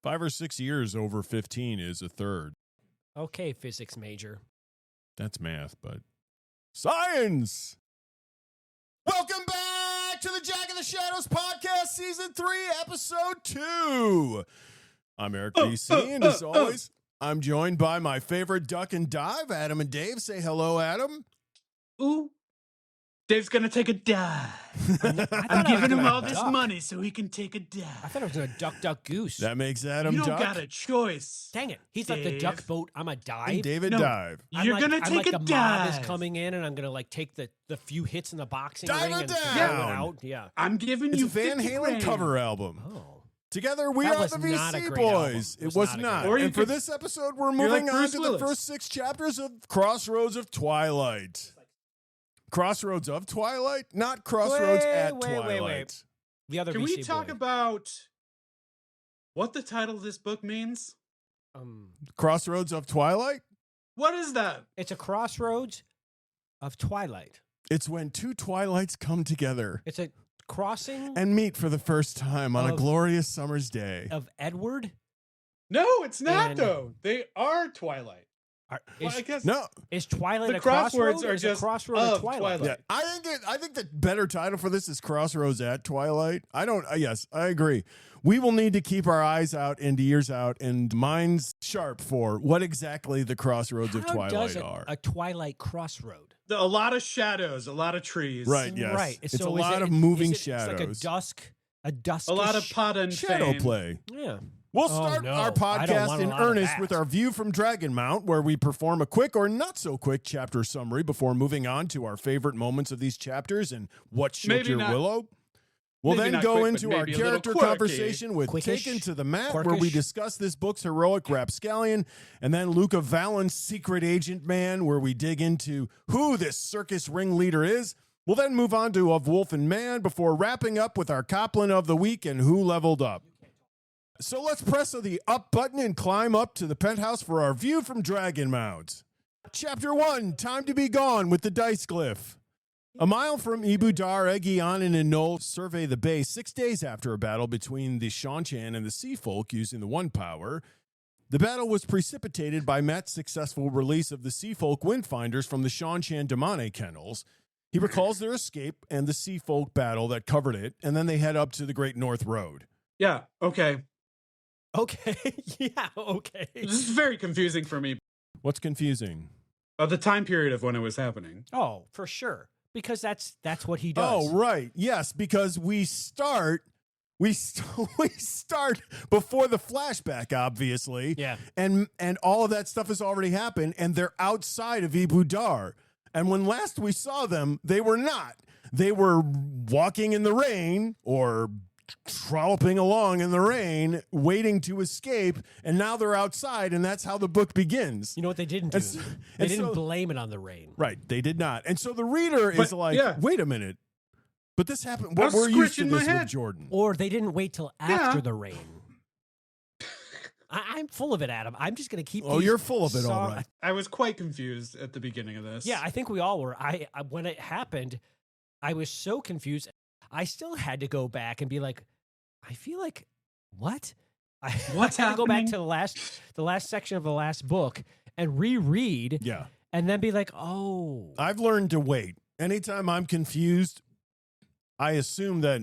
5 or 6 years over 15 is a third. Okay, physics major. That's math, but science! Welcome back to the Jack of the Shadows podcast, season 3, episode 2. I'm Eric DC, and as always, I'm joined by my favorite duck and dive, Adam and Dave. Say hello, Adam. Ooh. Dave's gonna take a dive. I'm giving him all this money so he can take a dive. I thought I was going to duck, goose. That makes Adam You don't duck. got a choice. Dang it. He's like the Dave. duck boat. I'm a And dive. David No. dive. You're gonna I'm take like a the mob is dive. coming in, and I'm going to like take the few hits in the boxing Dive ring her and throw down. it out. Yeah. I'm giving It's you a Van 50 Halen grand. cover album. Oh. Together, we That are was the not a VC great album. Boys. It It was was not a not. great Or you And for could- this episode, we're you're moving like on Bruce to Willis. the first 6 chapters of Crossroads of Twilight. Crossroads of Twilight? Not Crossroads at Twilight. Wait. The other Can we VC talk boy. about what the title of this book means? Crossroads of Twilight? What is that? It's a crossroads of Twilight. It's when 2 Twilights come together It's a crossing and meet for the first time on a Of- glorious summer's day. of Edward. No, it's not And- though. They are Twilight. Is, Well, I guess No, is Twilight the a crossroad? crosswords are Is a just crossroad of of Twilight. Twilight. yeah, I think the better title for this is Crossroads at Twilight. Yes, I agree. We will need to keep our eyes out and ears out and minds sharp for what exactly the Crossroads of How Twilight does are. a Twilight crossroad? A lot of shadows, a lot of trees. Right, yes. Right. It's So a is lot it- of moving is it- shadows. It's like a dusk. A lot of pot and Shadow fame. play. Yeah. We'll Oh, start no. our I don't podcast want a in lot of earnest that. with our view from Dragonmount, where we perform a quick or not so quick chapter summary before moving on to our favorite moments of these chapters and what shook Maybe your not- Willow. We'll maybe then not go quick, but into our maybe a little character quirky. conversation with Quickish? Taken to the Mat, where we Quirkish? discuss this book's heroic rapscallion, and then Luca Valon's secret agent man, where we dig into who this circus ringleader is. We'll then move on to Of Wolf and Man before wrapping up with our Coplin of the week and who leveled up. So let's press the up button and climb up to the penthouse for our view from Dragonmount. Chapter 1, Time to Be Gone with the Dice Glyph. A mile from Ibudar, Egianin and Noel survey the bay 6 days after a battle between the Shanchan and the Sea Folk using the One Power. The battle was precipitated by Matt's successful release of the Sea Folk Windfinders from the Shanchan Damane kennels. He recalls their escape and the Sea Folk battle that covered it, and then they head up to the Great North Road. Yeah, okay. Okay. Yeah. Okay. This is very confusing for me. What's confusing? The time period of when it was happening. Oh, for sure. Because that's what he does. Oh, right. Yes, because we start before the flashback, obviously. Yeah. And all of that stuff has already happened, and they're outside of Ibudar. And when last we saw them, they were not. They were walking in the rain or trolloping along in the rain, waiting to escape, and now they're outside, and that's how the book begins. You know what they didn't do? And so- They and didn't so- blame it on the rain. Right, they did not. And so the reader is But, like, yeah. wait a minute. But this happened. I What was we're used to scratching my this with head. Jordan. Or they didn't wait till after Yeah. the rain. I'm full of it, Adam. I'm just going to keep. Oh, these you're full of it, all sor- right. I was quite confused at the beginning of this. Yeah, I think we all were. I when it happened, I was so confused. I still had to go back and be like, I feel like what? What's I had to go back happening? to the last section of the last book and reread, Yeah. and then be like, oh, I've learned to wait. Anytime I'm confused, I assume that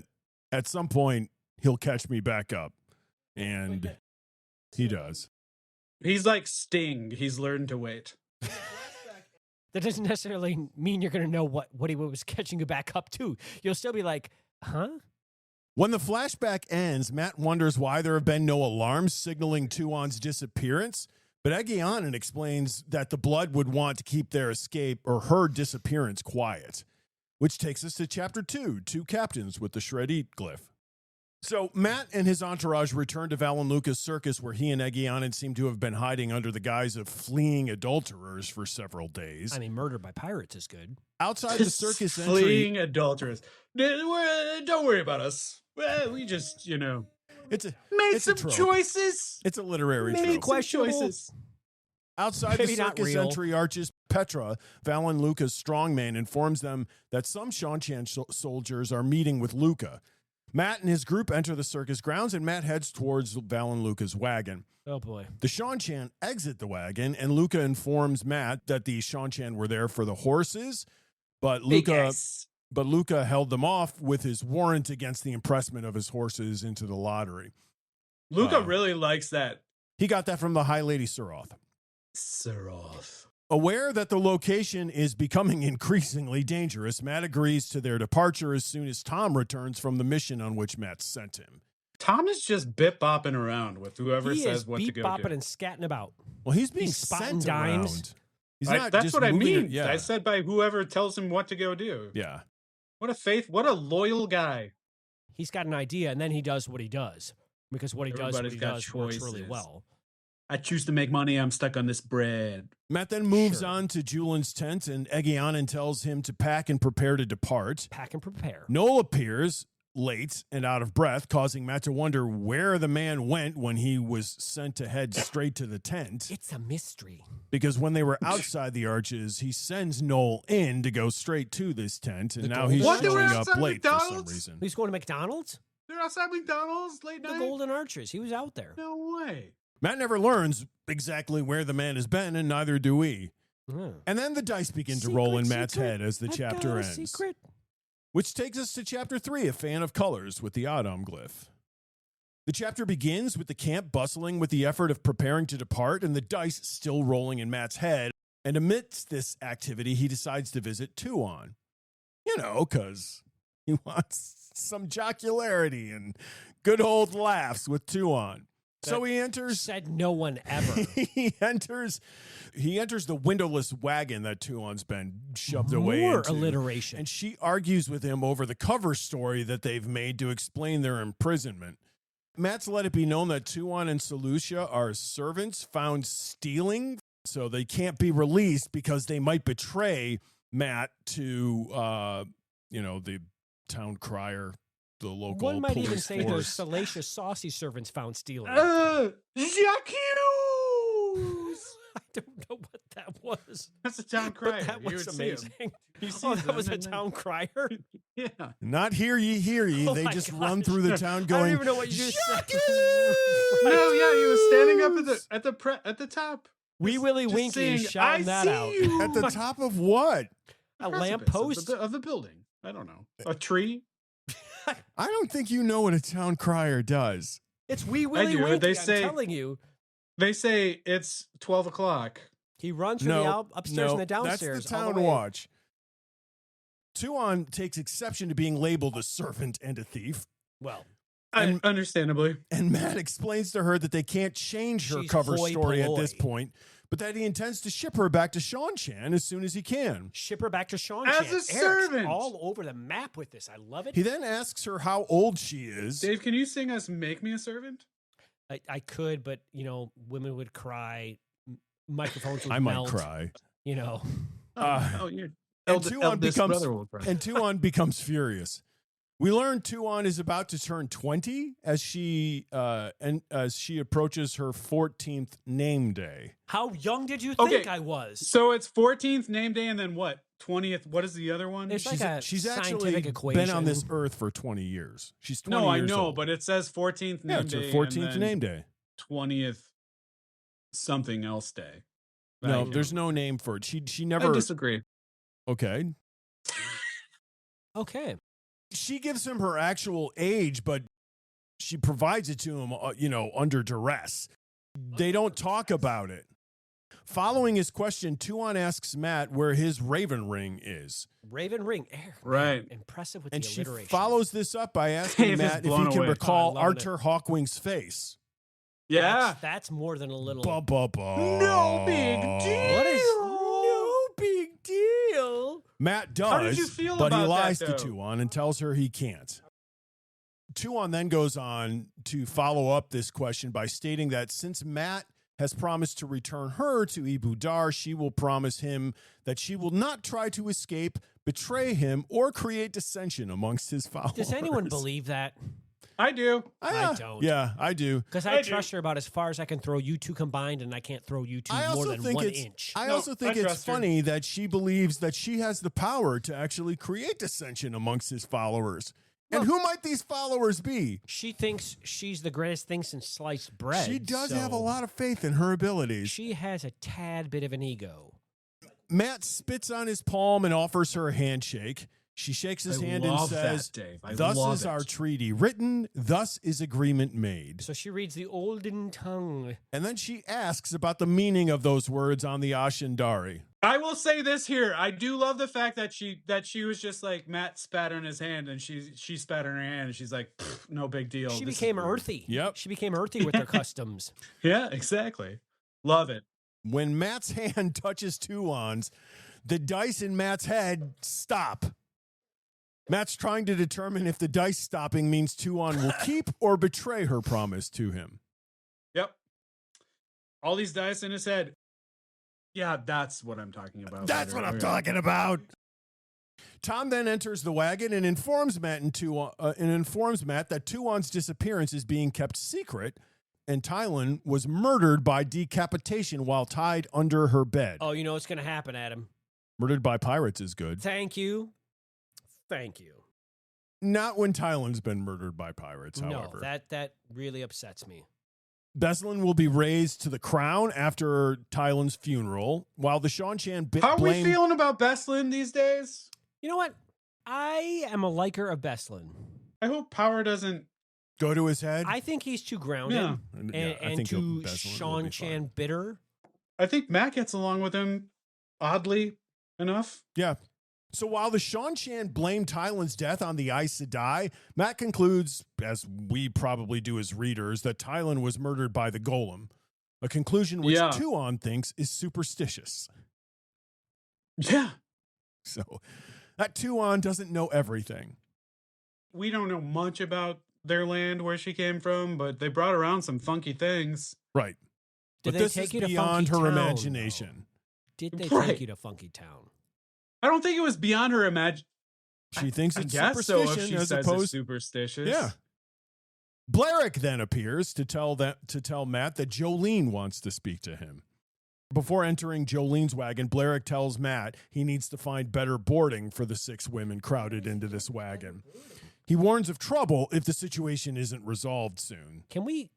at some point he'll catch me back up. And he does. He's like Sting. He's learned to wait. that doesn't necessarily mean you're going to know what he was catching you back up to. You'll still be like, huh? When the flashback ends, Matt wonders why there have been no alarms signaling Tuon's disappearance, but Egianin explains that the Blood would want to keep their escape or her disappearance quiet, which takes us to Chapter 2, 2 Captains with the Shred-Eat Glyph. So Matt and his entourage return to Valon Luca's circus, where he and Egianin seem to have been hiding under the guise of fleeing adulterers for several days. I mean, murder by pirates is good. Outside the circus entry... Fleeing adulterers. Don't worry about us. Well, we just, It's a made It's a some trope. choices. It's a literary Made trope. some questionable. choices. Outside Maybe the not circus real. entry arches Petra, Valon Luca's strongman informs them that some Shanchan soldiers are meeting with Luca. Matt and his group enter the circus grounds, and Matt heads towards Val and Luca's wagon. Oh, boy. The Shanchan exit the wagon, and Luca informs Matt that the Shanchan were there for the horses, but Luca held them off with his warrant against the impressment of his horses into the lottery. Luca really likes that. He got that from the High Lady Suroth. Suroth. Aware that the location is becoming increasingly dangerous, Matt agrees to their departure as soon as Tom returns from the mission on which Matt sent him. Tom is just bip-bopping around with whoever says what to go do. Beep-bopping and scatting about. Well, he's being spotting sent dimes. around. He's not That's just what I moving mean. it- yeah. I said by whoever tells him what to go do. Yeah. What a loyal guy. He's got an idea, and then he does what he does. Because what he does works really well. I choose to make money. I'm stuck on this bread. Matt then moves on to Julian's tent, and Egeanin tells him to pack and prepare to depart. Pack and prepare. Noel appears late and out of breath, causing Matt to wonder where the man went when he was sent to head straight to the tent. It's a mystery. Because when they were outside the arches, he sends Noel in to go straight to this tent, and now he's showing up late for some reason. He's going to McDonald's? They're outside McDonald's late night? The Golden Arches. He was out there. No way. Matt never learns exactly where the man has been, and neither do we. Mm. And then the dice begin to roll in Matt's head as the chapter ends. Secret. Which takes us to Chapter 3, A Fan of Colors, with the Adam glyph. The chapter begins with the camp bustling with the effort of preparing to depart and the dice still rolling in Matt's head. And amidst this activity, he decides to visit Tuon. You know, because he wants some jocularity and good old laughs with Tuon. So he enters. Said no one ever. he enters the windowless wagon that Tuon's been shoved away More into. alliteration. And she argues with him over the cover story that they've made to explain their imprisonment. Matt's let it be known that Tuon and Selucia are servants found stealing, so they can't be released because they might betray Matt to, the town crier. The local One might police even say force. those salacious, saucy servants found stealing. Jacques! I don't know what that was. That's a town crier. But that You was would see him. amazing. He Oh, sees that was a them and town crier? Yeah. Not hear ye, hear ye. Oh They my just gosh. run through the town I don't going, even know what you just said. No, yeah, he was standing up at the top. Wee Willie Just Winky saying, is shouting that out. You. at the top of what? A Precipice lamppost? of the building. I don't know. A tree. I don't think you know what a town crier does. It's Wee Willie do. Winky, They I'm say- telling you. They say it's 12 o'clock. He runs from the upstairs and the downstairs. That's the all town the way. watch. Tuon takes exception to being labeled a servant and a thief. Well, Understandably. And Matt explains to her that they can't change her She's cover hoi story at this polloi. point, but that he intends to ship her back to Shanchan as soon as he can. ship her back to Sean. As a Eric's servant. all over the map with this. I love it. He then asks her how old she is. Dave, can you sing us Make Me a Servant? I could, but women would cry. Microphones would I might melt, cry. Uh, You're And Tuon becomes Tuon becomes furious. We learn Tuon is about to turn 20 as she approaches her 14th name day. How young did you think I was? So it's 14th name day and then what? 20th. What is the other one? It's like a She's actually scientific equation. been on this earth for 20 years. She's 20 No, I years know, old. but it says 14th name Yeah, it's her day. 14th name day. 20th something else day. No, there's no name for it. She I never. disagree. Okay. Okay. She gives him her actual age, but she provides it to him, under duress. They don't talk about it. Following his question, Tuon asks Matt where his raven ring is. Raven ring. Right. Impressive with And the she alliteration. follows this up by asking Dave is Matt if he blown can away. recall Oh, I love Arthur Hawkwing's face. Yeah. That's more than a little. No big deal. What is no big deal? Matt does, How did you feel but he about lies that, to though? Tuon and tells her he can't. Tuon then goes on to follow up this question by stating that since Matt has promised to return her to Ibu Dar, she will promise him that she will not try to escape, betray him, or create dissension amongst his followers. Does anyone believe that? I do. I don't. Yeah, I do. Because I trust her about as far as I can throw you two combined, and I can't throw you two more than 1 inch. I No, also think I it's trust her. funny that she believes that she has the power to actually create dissension amongst his followers. And who might these followers be? She thinks she's the greatest thing since sliced bread. She does so have a lot of faith in her abilities. She has a tad bit of an ego. Matt spits on his palm and offers her a handshake. She shakes his hand and says, "Thus is our treaty written, thus is agreement made." So she reads the olden tongue. And then she asks about the meaning of those words on the Ashindari. I will say this here. I do love the fact that she was just like, Matt spat on his hand and she spat on her hand and she's like, no big deal. She This became is weird. earthy. Yep. She became earthy with her customs. Yeah, exactly. Love it. When Matt's hand touches Tuon's, the dice in Matt's head stop. Matt's trying to determine if the dice stopping means Tuon will keep or betray her promise to him. Yep. All these dice in his head. Yeah, that's what I'm talking about. That's what I'm talking about. Tom then enters the wagon and informs Matt that Tuon's disappearance is being kept secret, and Tylan was murdered by decapitation while tied under her bed. Oh, you know what's going to happen, Adam. Murdered by pirates is good. Thank you. Thank you. Not when Tylan's been murdered by pirates, No, however. that really upsets me. Beslan will be raised to the crown after Tylan's funeral, while the Seanchan How are we feeling about Beslan these days? You know what? I am a liker of Beslan. I hope power doesn't go to his head. I think he's too grounded Yeah. and too Seanchan bitter. I think Matt gets along with him oddly enough. Yeah. So while the Seanchan blame Tylan's death on the Aes Sedai, Matt concludes, as we probably do as readers, that Tylan was murdered by the Golem, a conclusion which Tuon thinks is superstitious. Yeah. So that Tuon doesn't know everything. We don't know much about their land, where she came from, but they brought around some funky things. Right. Did but they this take is you to beyond Funky her Town, imagination. Did they Right. take you to Funky Town? I don't think it was beyond her imagination. She thinks I it's guess so. superstition If she as says opposed it's superstitious, Yeah. Blarick then appears to tell Matt that Jolene wants to speak to him. Before entering Jolene's wagon, Blarick tells Matt he needs to find better boarding for the 6 women crowded into this wagon. He warns of trouble if the situation isn't resolved soon. Can we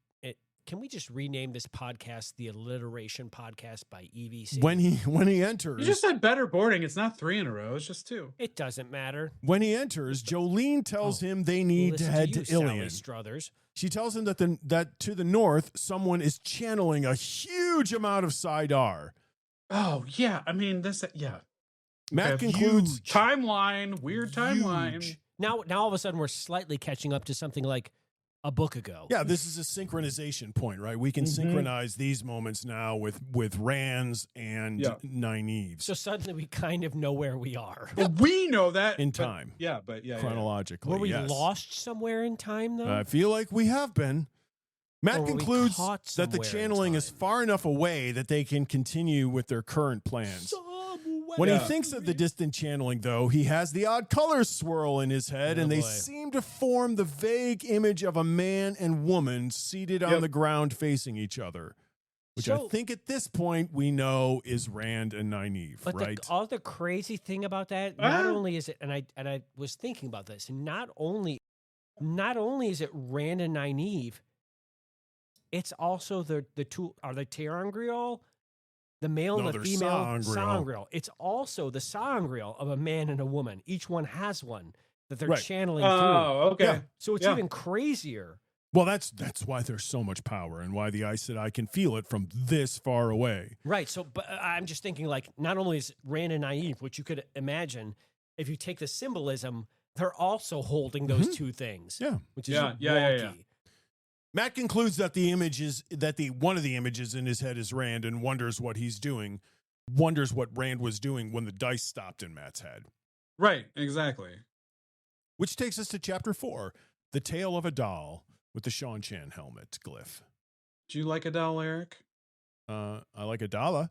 just rename this podcast the Alliteration Podcast by EVC? When he enters, You just said better boarding. It's not 3 in a row. It's just 2. It doesn't matter. When he enters, Jolene tells him they need to head to Sally Ilion. Struthers. She tells him that to the north, someone is channeling a huge amount of Sidar. Oh yeah, I mean this. Yeah, Matt okay, concludes huge timeline, weird timeline. Huge. Now all of a sudden we're slightly catching up to something like a book ago. Yeah, this is a synchronization point, right? We can synchronize these moments now with Rands and Nynaeve's. So suddenly we kind of know where we are. Well, we know that in time. But chronologically. Were we lost somewhere in time, though? I feel like we have been. Matt Or were we concludes caught that the somewhere in channeling is time? far enough away that they can continue with their current plans. When he thinks of the distant channeling, though, he has the odd colors swirl in his head, and they seem to form the vague image of a man and woman seated on the ground facing each other, which I think at this point we know is Rand and Nynaeve, but right? the other crazy thing about that, not only is it, and I was thinking about this, not only is it Rand and Nynaeve, it's also the two are the ter'angreal. The male and the female sangreal. It's also the sangreal of a man and a woman. Each one has one that they're channeling through. Oh, okay. Yeah. So it's even crazier. Well, that's why there's so much power and why the Aes Sedai can feel it from this far away. Right. So, but I'm just thinking, like, not only is Rand and Nynaeve, which you could imagine, if you take the symbolism, they're also holding those two things. Yeah. Which is wonky. Yeah. Matt concludes that one of the images in his head is Rand and wonders what Rand was doing when the dice stopped in Matt's head. Right, exactly. Which takes us to chapter 4, The Tale of a Doll with the Seanchan helmet glyph. Do you like a doll, Eric? I like a dollar.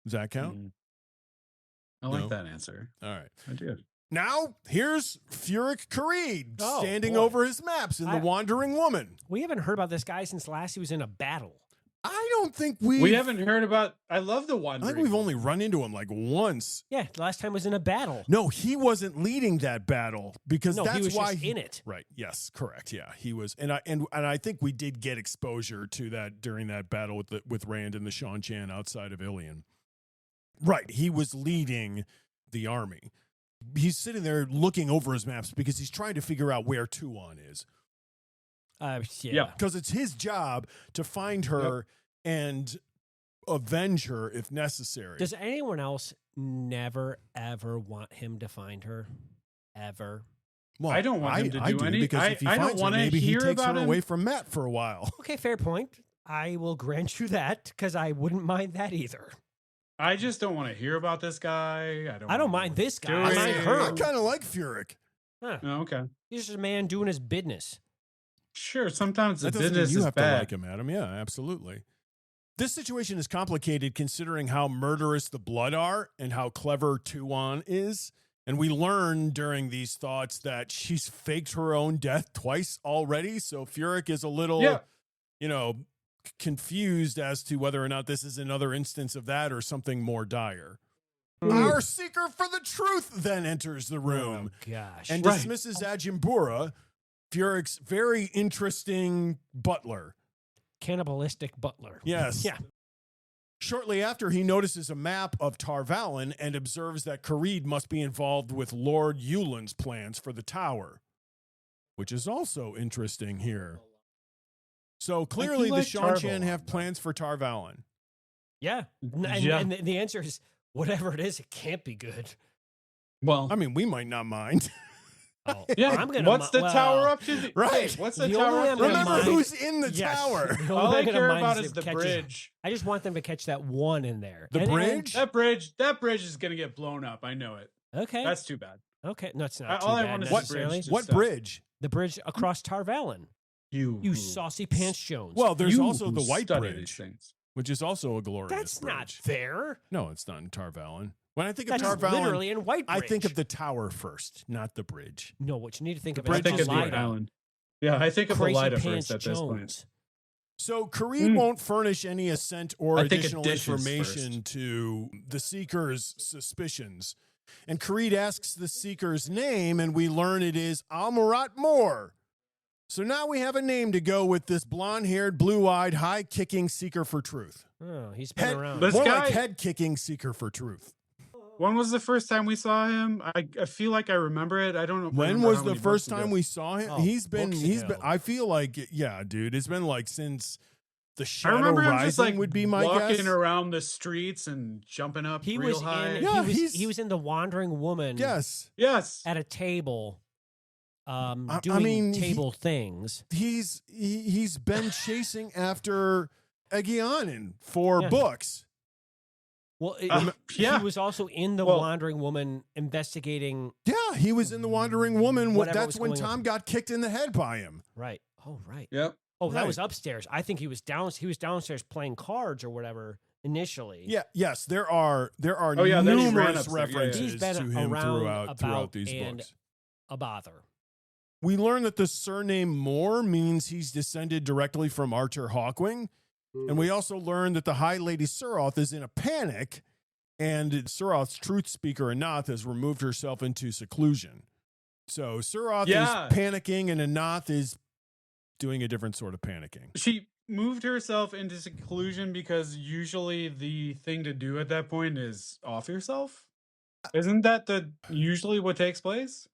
Does that count? I like that answer. All right. I did. Now, here's Furyk Kharid Oh, standing boy. over his maps in The Wandering Woman. We haven't heard about this guy since last he was in a battle. I don't think We haven't heard about. I love the I wandering. think we've only run into him like once. Yeah, the last time was in a battle. No, he wasn't leading that battle because No, that's he was why just in it. Right. Yes. Correct. Yeah, he was, and I think we did get exposure to that during that battle with Rand and the Shan Chan outside of Ilion. Right. He was leading the army. He's sitting there looking over his maps because he's trying to figure out where Tuon is. Yeah. Because it's his job to find her and avenge her if necessary. Does anyone else never, ever want him to find her? Ever? Well, I don't want him to do any. Because if he I don't finds her, want to maybe he hear takes about her him. away from Matt for a while. Okay, fair point. I will grant you that because I wouldn't mind that either. I just don't want to hear about this guy. I don't mind this guy. I mind her. I kind of like Furyk. Huh. Oh, okay. He's just a man doing his business. Sure. Sometimes the That doesn't mean business you is have bad. to like him, Adam. Yeah, absolutely. This situation is complicated considering how murderous the Blood are and how clever Tuon is. And we learn during these thoughts that she's faked her own death twice already. So Furyk is a little, confused as to whether or not this is another instance of that or something more dire. Our seeker for the truth then enters the room Oh, gosh. and Right. dismisses Ajimbura, Furyk's very interesting butler. Cannibalistic butler. Yes. Yeah. Shortly after, he notices a map of Tar Valon and observes that Kharid must be involved with Lord Yulin's plans for the tower, which is also interesting here. So clearly the like Shan Chan Tar Valon, have though. plans for Tar Valon. Yeah. And, Yeah. and the answer is whatever it is, it can't be good. Well, I mean, we might not mind. Oh, yeah. I'm gonna What's the well, tower up to? Right. Hey, what's the The tower only up to? I'm gonna Remember mind- who's in the Yes. tower. The only All I thing care mind about if is the catches- bridge. I just want them to catch that one in there. The bridge? That bridge is gonna get blown up. I know it. Okay. That's too bad. Okay. No, it's not too All I bad want is the necessarily. bridge. What Stuff. bridge? The bridge across Tar Valon. You Saucy pants Jones. Well, there's you also who the White study these Bridge, things. which is also a glorious that's bridge. not fair. No, it's not in Tar Valon. When I think of That's Tar Valon, literally in White I Bridge. think of the tower first, not the bridge. No, what you need to think of bridge is I think of the Lida. island. Yeah, I think of the Crazy Lida Pants first at this point. Jones. So Kharid won't furnish any assent or I think additional additions information first. to the Seeker's suspicions. And Kharid asks the Seeker's name, and we learn it is Almurat Moore. So now we have a name to go with this blonde-haired, blue-eyed, high-kicking Seeker for Truth. Oh, he's been Head, around. This more guy- like head-kicking Seeker for Truth. When was the first time we saw him? I feel like I remember it. I don't know. When remember was how the many first books time ago. we saw him? Oh, he's been, books ago. I feel like, yeah, dude, it's been like since the I Shadow remember him Rising just like would be my walking guess. around the streets and jumping up He real was high. in. Yeah, he was in the Wandering Woman. Yes. Yes. At a table. I Doing mean, table things. He's been chasing after Aegianin for Yeah. books. Well, yeah. he was also in the Well- Wandering Woman investigating. Yeah, he was in the Wandering Woman. Whatever That's was when going on. Tom got kicked in the head by him. Right. Oh, right. Yep. Oh, that Right. was upstairs. I think he was down. He was downstairs playing cards or whatever initially. Yeah, yes, there are Oh, yeah, then he ran numerous upstairs. Yeah, yeah. references He's been to him around, throughout about, these and books. a bother. We learn that the surname Moore means he's descended directly from Archer Hawkwing. And we also learn that the High Lady Suroth is in a panic, and Suroth's truth speaker, Anath, has removed herself into seclusion. So Suroth Yeah. is panicking, and Anath is doing a different sort of panicking. She moved herself into seclusion because usually the thing to do at that point is off yourself. Isn't that usually what takes place?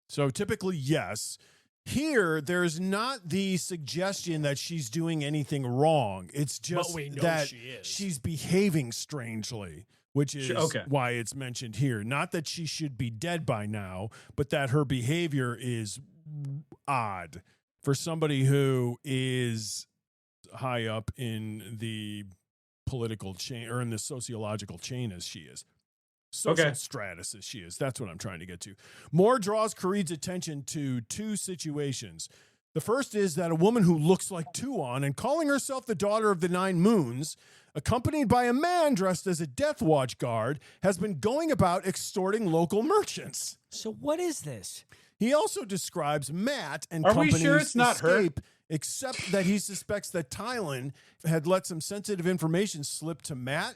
So typically, yes. Here, there's not the suggestion that she's doing anything wrong. It's just we know that she is. she's behaving strangely, which is Okay. why it's mentioned here. Not that she should be dead by now, but that her behavior is odd for somebody who is high up in the political chain or in the sociological chain as she is. Social Okay. stratus as she is. That's what I'm trying to get to. Moore draws Kharid's attention to two situations. The first is that a woman who looks like Tuon and calling herself the daughter of the Nine Moons, accompanied by a man dressed as a Death Watch guard, has been going about extorting local merchants. So what is this? He also describes Matt and Are we company's sure it's not her? escape except that he suspects that Tylan had let some sensitive information slip to Matt,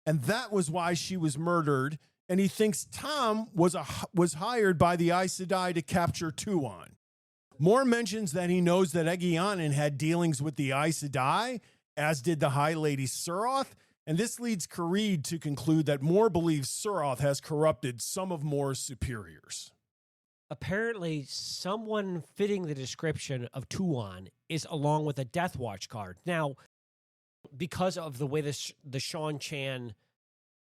and that was why she was murdered. And he thinks Tom was hired by the Aes Sedai to capture Tuon. Moore mentions that he knows that Egeanin had dealings with the Aes Sedai, as did the High Lady Suroth, and this leads Kareed to conclude that Moore believes Suroth has corrupted some of Moore's superiors. Apparently, someone fitting the description of Tuon is along with a Death Watch guard. Now, because of the way the Sean Chan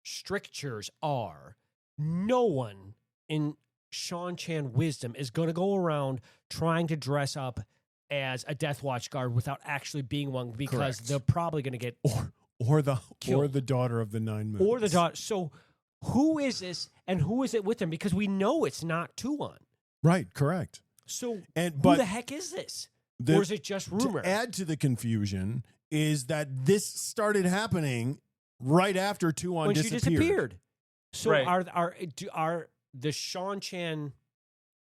strictures are, no one in Sean Chan wisdom is going to go around trying to dress up as a Death Watch guard without actually being one, because Correct. they're probably going to get or the killed. daughter of the Nine Moons. Or the daughter. So who is this, and who is it with them? Because we know it's not Tuon. Right, correct. So But who the heck is this? Or is it just rumor? To add to the confusion is that this started happening right after Tuon when disappeared. she disappeared. So Right. are the Sean Chan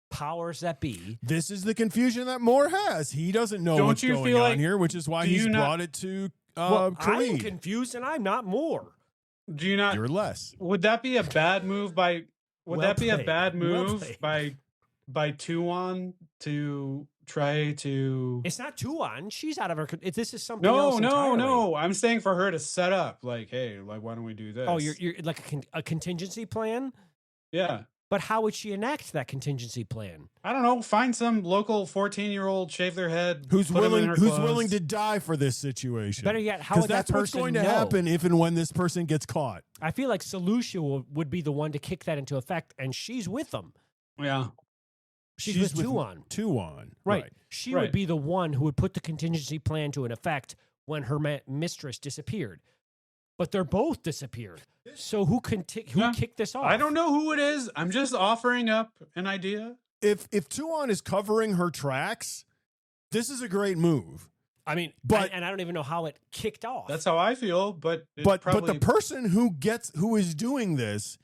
powers that be? This is the confusion that Moore has. He doesn't know Don't what's you going feel on like- here, which is why do he's you not- brought it to Well, I'm Kareed. confused, and I'm not more. Do you not? You're less. Would that be a bad move by? Would Well that be a played. bad Well move played. by Tuon to try to? It's not Tuon. She's out of her. This is something No, else no, entirely. no. I'm saying for her to set up, like, hey, like, why don't we do this? Oh, you're like a contingency plan. yeah. But how would she enact that contingency plan? I don't know. Find some local 14-year-old, shave their head, Who's put 'em in willing? her Who's clothes. willing to die for this situation? Better yet, how because would that that's what's person going to know? happen if and when this person gets caught. I feel like Selucia would be the one to kick that into effect, and she's with them. Yeah. She's with Tuon. Tuon, Right. She Right. would be the one who would put the contingency plan to an effect when her mistress disappeared. But they're both disappeared. So who Yeah. kicked this off? I don't know who it is. I'm just offering up an idea. If Tuon is covering her tracks, this is a great move. I mean, But- and I don't even know how it kicked off. That's how I feel. But it But probably, the person who is doing this,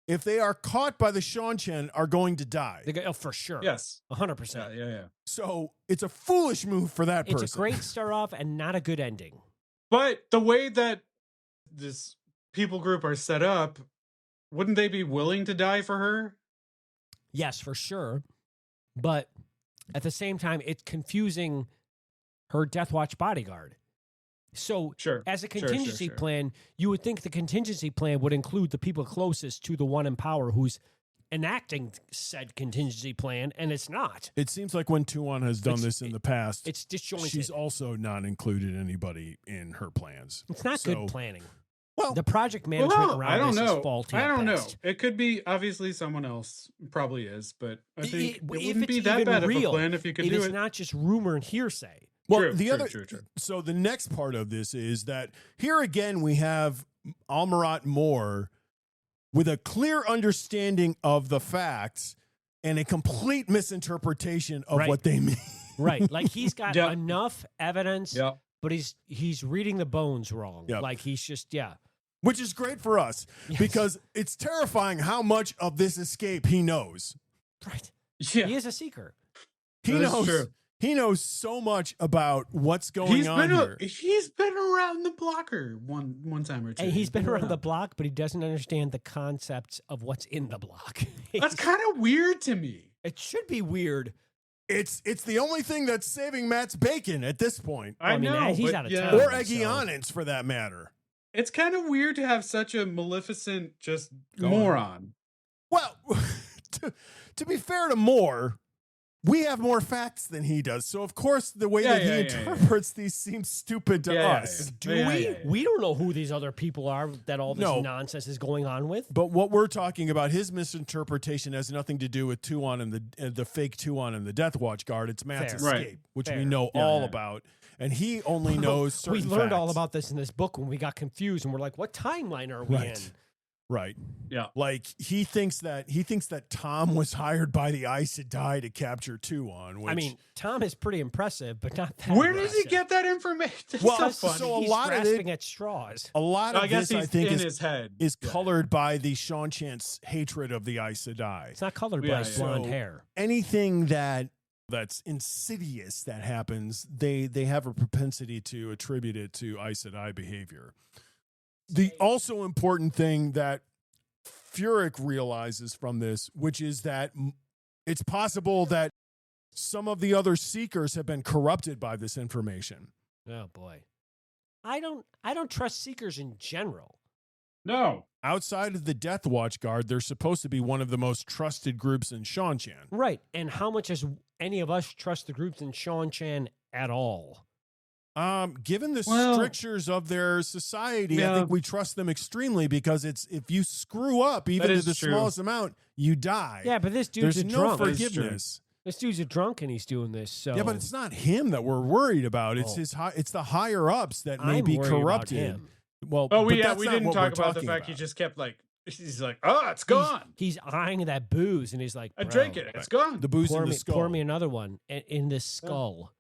if they are caught by the Sean Chen, are going to die. For sure. yes, 100%. yeah. So it's a foolish move for that person. It's a great start off and not a good ending. But the way that this people group are set up, wouldn't they be willing to die for her? Yes, for sure. But at the same time, it's confusing her Death Watch bodyguard. So Sure. as a Sure, contingency sure. plan, you would think the contingency plan would include the people closest to the one in power who's enacting said contingency plan, and it's not. It seems like when Tuon has done It's- this in the past, It's disjointed. she's also not included anybody in her plans. It's not So- good planning. Well, The project management Well, around I don't this know. is faulty. I at don't know. best. It could be obviously someone else. Probably is, but I think it If wouldn't it's be that even bad of a real, plan if you could it do is it. not just rumor and hearsay. well, True, the true, other. true. So the next part of this is that here again we have Almarat Moore with a clear understanding of the facts and a complete misinterpretation of Right. what they mean. Right. Like he's got Yep. enough evidence, Yep. but he's reading the bones wrong. Yep. Like he's just Which is great for us Yes. because it's terrifying how much of this escape he knows. right. Yeah. He is a seeker. He That is knows. true. He knows so much about what's going on here. He's been around the blocker one time or two. And he's been around the block, but he doesn't understand the concepts of what's in the block. That's kind of weird to me. It should be weird. It's the only thing that's saving Matt's bacon at this point, I mean, know, he's but out of yeah. town. or so- Egeanin's for that matter. It's kind of weird to have such a maleficent just Go on. moron. Well, to be fair to Moore, we have more facts than he does. So of course, the way Yeah, that he yeah, yeah, interprets these seems stupid to Yeah, us. yeah. Do we? We don't know who these other people are that all this No. nonsense is going on with. But what we're talking about, his misinterpretation has nothing to do with Tuon and the fake Tuon and the Death Watch guard. It's Matt's Fair. escape, Right. which we Fair. know Yeah, all yeah. about, and he only knows certain We learned all facts. about this in this book when we got confused and we're like, what timeline are we Right. in? Right. Yeah. Like he thinks that Tom was hired by the Aes Sedai to capture Tuon. Which, I mean, Tom is pretty impressive, but not that Where does he impressive. get that information? That's Well, so Because funny. so a he's lot of it- grasping at straws. a lot of I guess this, he's I think, in is his head. Yeah. colored by the Sean Chance hatred of the Aes Sedai. It's not colored Yeah, by yeah. blonde So- hair. Anything that that's insidious that happens, they have a propensity to attribute it to Aes Sedai behavior. The also important thing that Furyk realizes from this, which is that it's possible that some of the other Seekers have been corrupted by this information. Oh boy. I don't trust Seekers in general. No. Outside of the Death Watch Guard, they're supposed to be one of the most trusted groups in Seanchan. Right. And how much does any of us trust the groups in Seanchan at all? Given the strictures of their society, I think we trust them extremely because it's if you screw up even to the smallest amount, you die. Yeah, but this dude's There's a no drunk. forgiveness. This dude's a drunk and he's doing this. So Yeah, but it's not him that we're worried about. It's it's the higher ups that may I'm be worried corrupted. about him. Well, Oh, we that's not didn't what talk we're about the talking fact he about. just kept like, he's like, oh, it's gone. He's eyeing that booze and he's like, I "Bro, drank it. It's gone. The booze in the skull. Pour me another one in the skull.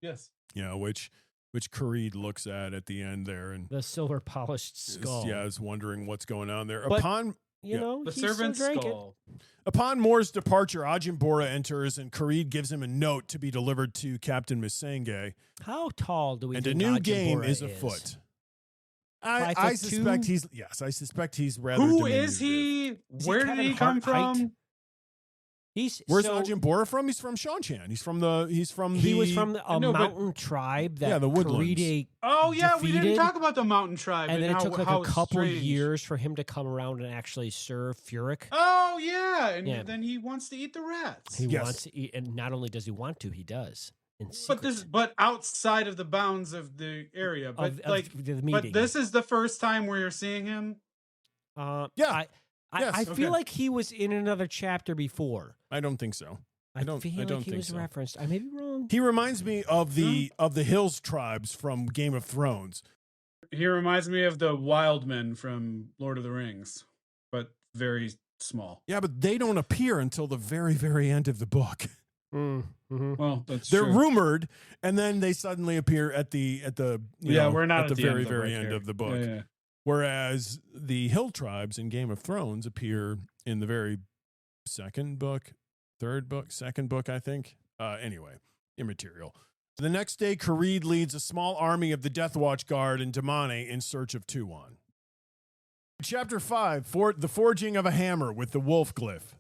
Yes. Yeah, which Kharid looks at the end there and The silver polished skull. is wondering what's going on there. But- Upon You know, The he still servant's drank skull. Upon Moore's departure, Ajin Bora enters and Kharid gives him a note to be delivered to Captain Missenge. How tall do we And a think new Ajin game Bora is afoot. 5'2"? I suspect he's rather Who is diminutive. he? Where did Kevin he come Hart height? from? Where's so Ajin Bora from? He's from Seanchan. He was from a No, but- mountain tribe that the Woodlands. Kharid Oh yeah, we didn't defeated, talk about the mountain tribe. and then it how, took like how a couple strange. years for him to come around and actually serve Furyk. Oh yeah, and Yeah. then he wants to eat the rats. He Yes. wants to eat, and not only does he want to, he does. In But but outside of the bounds of the area. But the meeting. but this is the first time where you're seeing him. Yeah, Yes, I okay. feel like he was in another chapter before. I don't think so. I don't feel like he think was so. referenced. I may be wrong. He reminds me of the Hills tribes from Game of Thrones. He reminds me of the wild men from Lord of the Rings, but very small. Yeah, but they don't appear until the very, very end of the book. Mm-hmm. Well, that's They're true. rumored, and then they suddenly appear at the we're not at the end very, of very right end here. of the book. Yeah. Whereas the Hill tribes in Game of Thrones appear in the very second book, second book, I think. Anyway, immaterial. The next day, Kharid leads a small army of the Death Watch Guard and Damane in search of Tuon. Chapter 5, the forging of a hammer with the wolf glyph.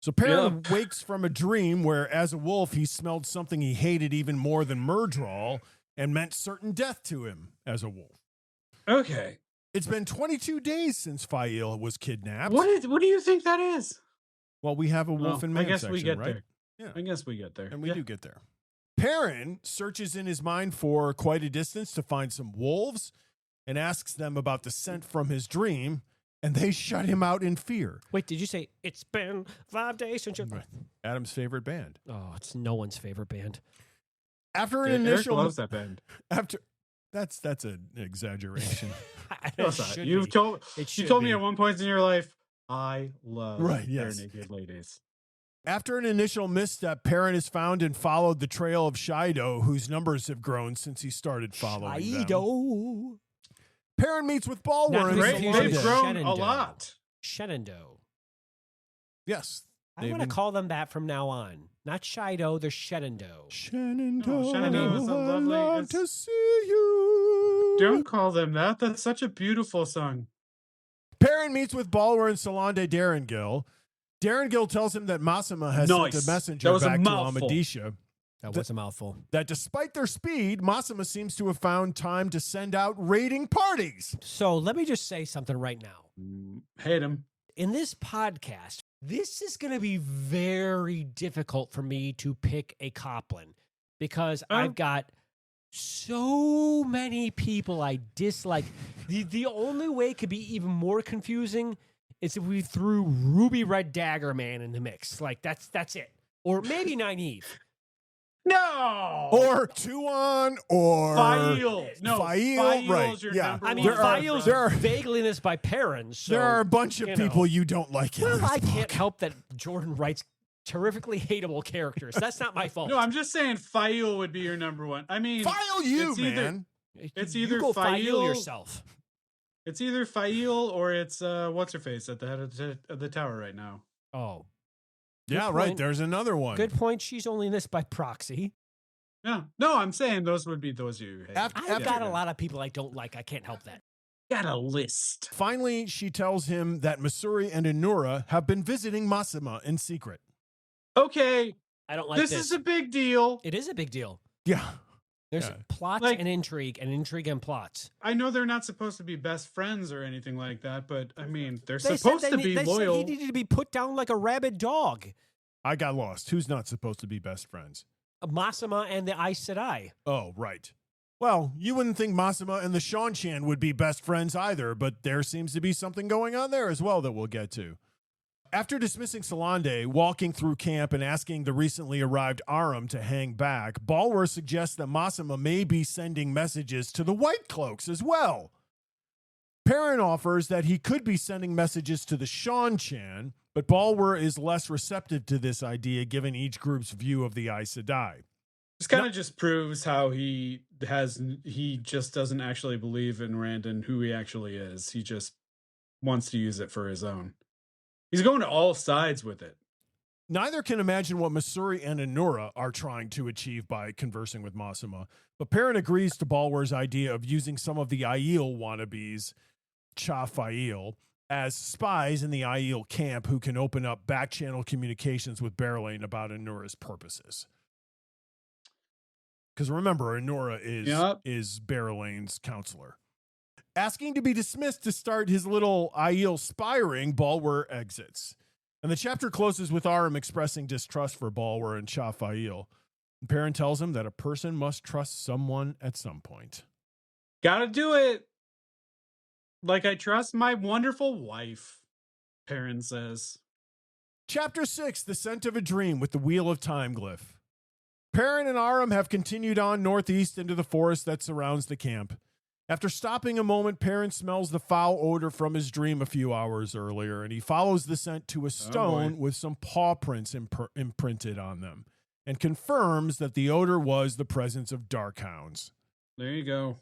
So Perrin wakes from a dream where, as a wolf, he smelled something he hated even more than Myrddraal and meant certain death to him as a wolf. Okay. It's been 22 days since Fail was kidnapped. What do you think that is? Well, we have a wolf and man I guess section, we get right? there. Yeah. I guess we get there. And we do get there. Perrin searches in his mind for quite a distance to find some wolves and asks them about the scent from his dream, and they shut him out in fear. Wait, did you say it's been 5 days since you? Adam's favorite band. Oh, it's no one's favorite band. After an Eric initial loves that band. That's an exaggeration. No, it's not. You told me at one point in your life, I love Right, yes. bare naked ladies. After an initial misstep, Perrin has found and followed the trail of Shido, whose numbers have grown since he started following them. Shido. Perrin meets with Balwer Not and great. Great, Shalanda. they've grown a Shenandoah. lot. Shenandoah. Yes. I want to call them that from now on. Not Shido, they're Shenandoah. Shenandoah, Shenandoah is a I lovely- love it's- to see you. Don't call them that. That's such a beautiful song. Perrin meets with Balwer and Solande Darengil. Darengil tells him that Massima has sent Nice. a messenger That was a back to mouthful. Amadisha. That was a mouthful. That despite their speed, Massima seems to have found time to send out raiding parties. So let me just say something right now. Hate him. In this podcast, this is going to be very difficult for me to pick a Coplin because I've got so many people I dislike. The only way it could be even more confusing is if we threw Ruby Red Dagger Man in the mix. Like that's it. Or maybe Nynaeve. No. Or Tuon or Fail. No, Fail, right. is your Yeah. number I mean, one Fail's there are- vaguely in this by parents. So, there are a bunch of you know. people you don't like in Well, this I can't book. help that Jordan writes terrifically hateable characters. That's not my fault. No, I'm just saying Fail would be your number one. I mean, File you, it's either- man. it's You either go file Fail- yourself. it's either Fail or it's what's her face at the head of the tower right now. Oh, Yeah, Good right. point. There's another one. Good point. She's only in this by proxy. Yeah. No, I'm saying those would be those you hate. I've got a lot of people I don't like. I can't help that. Got a list. Finally, she tells him that Masuri and Inura have been visiting Masama in secret. Okay. I don't like this. This is a big deal. It is a big deal. Yeah. There's Yeah. plots Like- and intrigue and plots. I know they're not supposed to be best friends or anything like that, but I mean, they're They supposed said to they be they loyal. Said he needed to be put down like a rabid dog. I got lost. Who's not supposed to be best friends? Masama and the Aes Sedai. Oh, right. Well, you wouldn't think Masama and the Shanshan would be best friends either, but there seems to be something going on there as well that we'll get to. After dismissing Salande, walking through camp and asking the recently arrived Aram to hang back, Balwer suggests that Masama may be sending messages to the White Cloaks as well. Perrin offers that he could be sending messages to the Shanshan, but Balwer is less receptive to this idea given each group's view of the Aes Sedai. This kind of just proves how he just doesn't actually believe in Rand and who he actually is. He just wants to use it for his own. He's going to all sides with it. Neither can imagine what Masuri and Inura are trying to achieve by conversing with Masama, but Perrin agrees to Balwer's idea of using some of the Aiel wannabes, Chafail, as spies in the Aiel camp who can open up back-channel communications with Berelain about Inura's purposes. Because remember, Inura is Berelain's counselor. Asking to be dismissed to start his little Aiel spy ring, Balwer exits. And the chapter closes with Aram expressing distrust for Balwer and Chafail. Perrin tells him that a person must trust someone at some point. Gotta do it. Like I trust my wonderful wife, Perrin says. Chapter 6, The Scent of a Dream with the Wheel of Time glyph. Perrin and Aram have continued on northeast into the forest that surrounds the camp. After stopping a moment, Perrin smells the foul odor from his dream a few hours earlier, and he follows the scent to a stone with some paw prints imprinted on them, and confirms that the odor was the presence of dark hounds. There you go.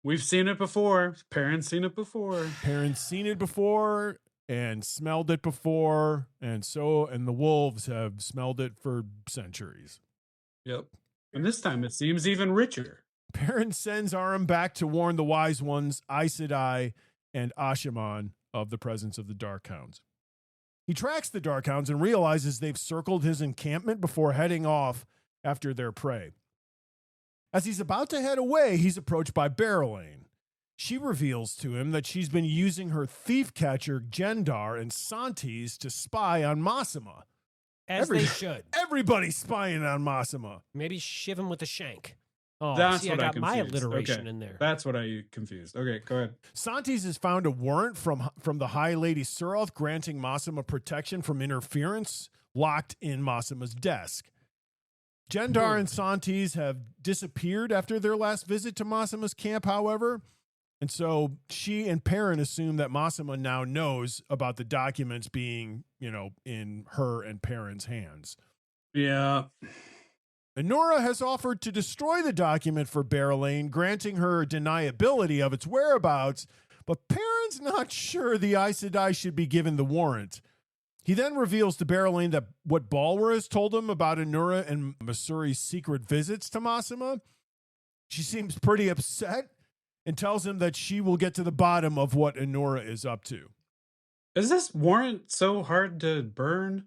We've seen it before. Perrin's seen it before. Perrin's seen it before and smelled it before, and the wolves have smelled it for centuries. Yep. And this time it seems even richer. Perrin sends Aram back to warn the wise ones, Aes Sedai and Ashaman, of the presence of the Darkhounds. He tracks the Darkhounds and realizes they've circled his encampment before heading off after their prey. As he's about to head away, he's approached by Berelain. She reveals to him that she's been using her thief catcher Gendar and Santis to spy on Masama. They should. Everybody's spying on Masama. Maybe shiv him with a shank. Oh, That's see, what I got my confused. alliteration Okay. in there. That's what I confused. Okay, go ahead. Santis has found a warrant from the High Lady Suroth granting Masama protection from interference locked in Masama's desk. Gendar and Santis have disappeared after their last visit to Masama's camp, however, and so she and Perrin assume that Masama now knows about the documents being, in her and Perrin's hands. Yeah. Inura has offered to destroy the document for Berelain, granting her deniability of its whereabouts, but Perrin's not sure the Aes Sedai should be given the warrant. He then reveals to Berelain that what Balwer has told him about Inura and Masuri's secret visits to Masama. She seems pretty upset and tells him that she will get to the bottom of what Inura is up to. Is this warrant so hard to burn?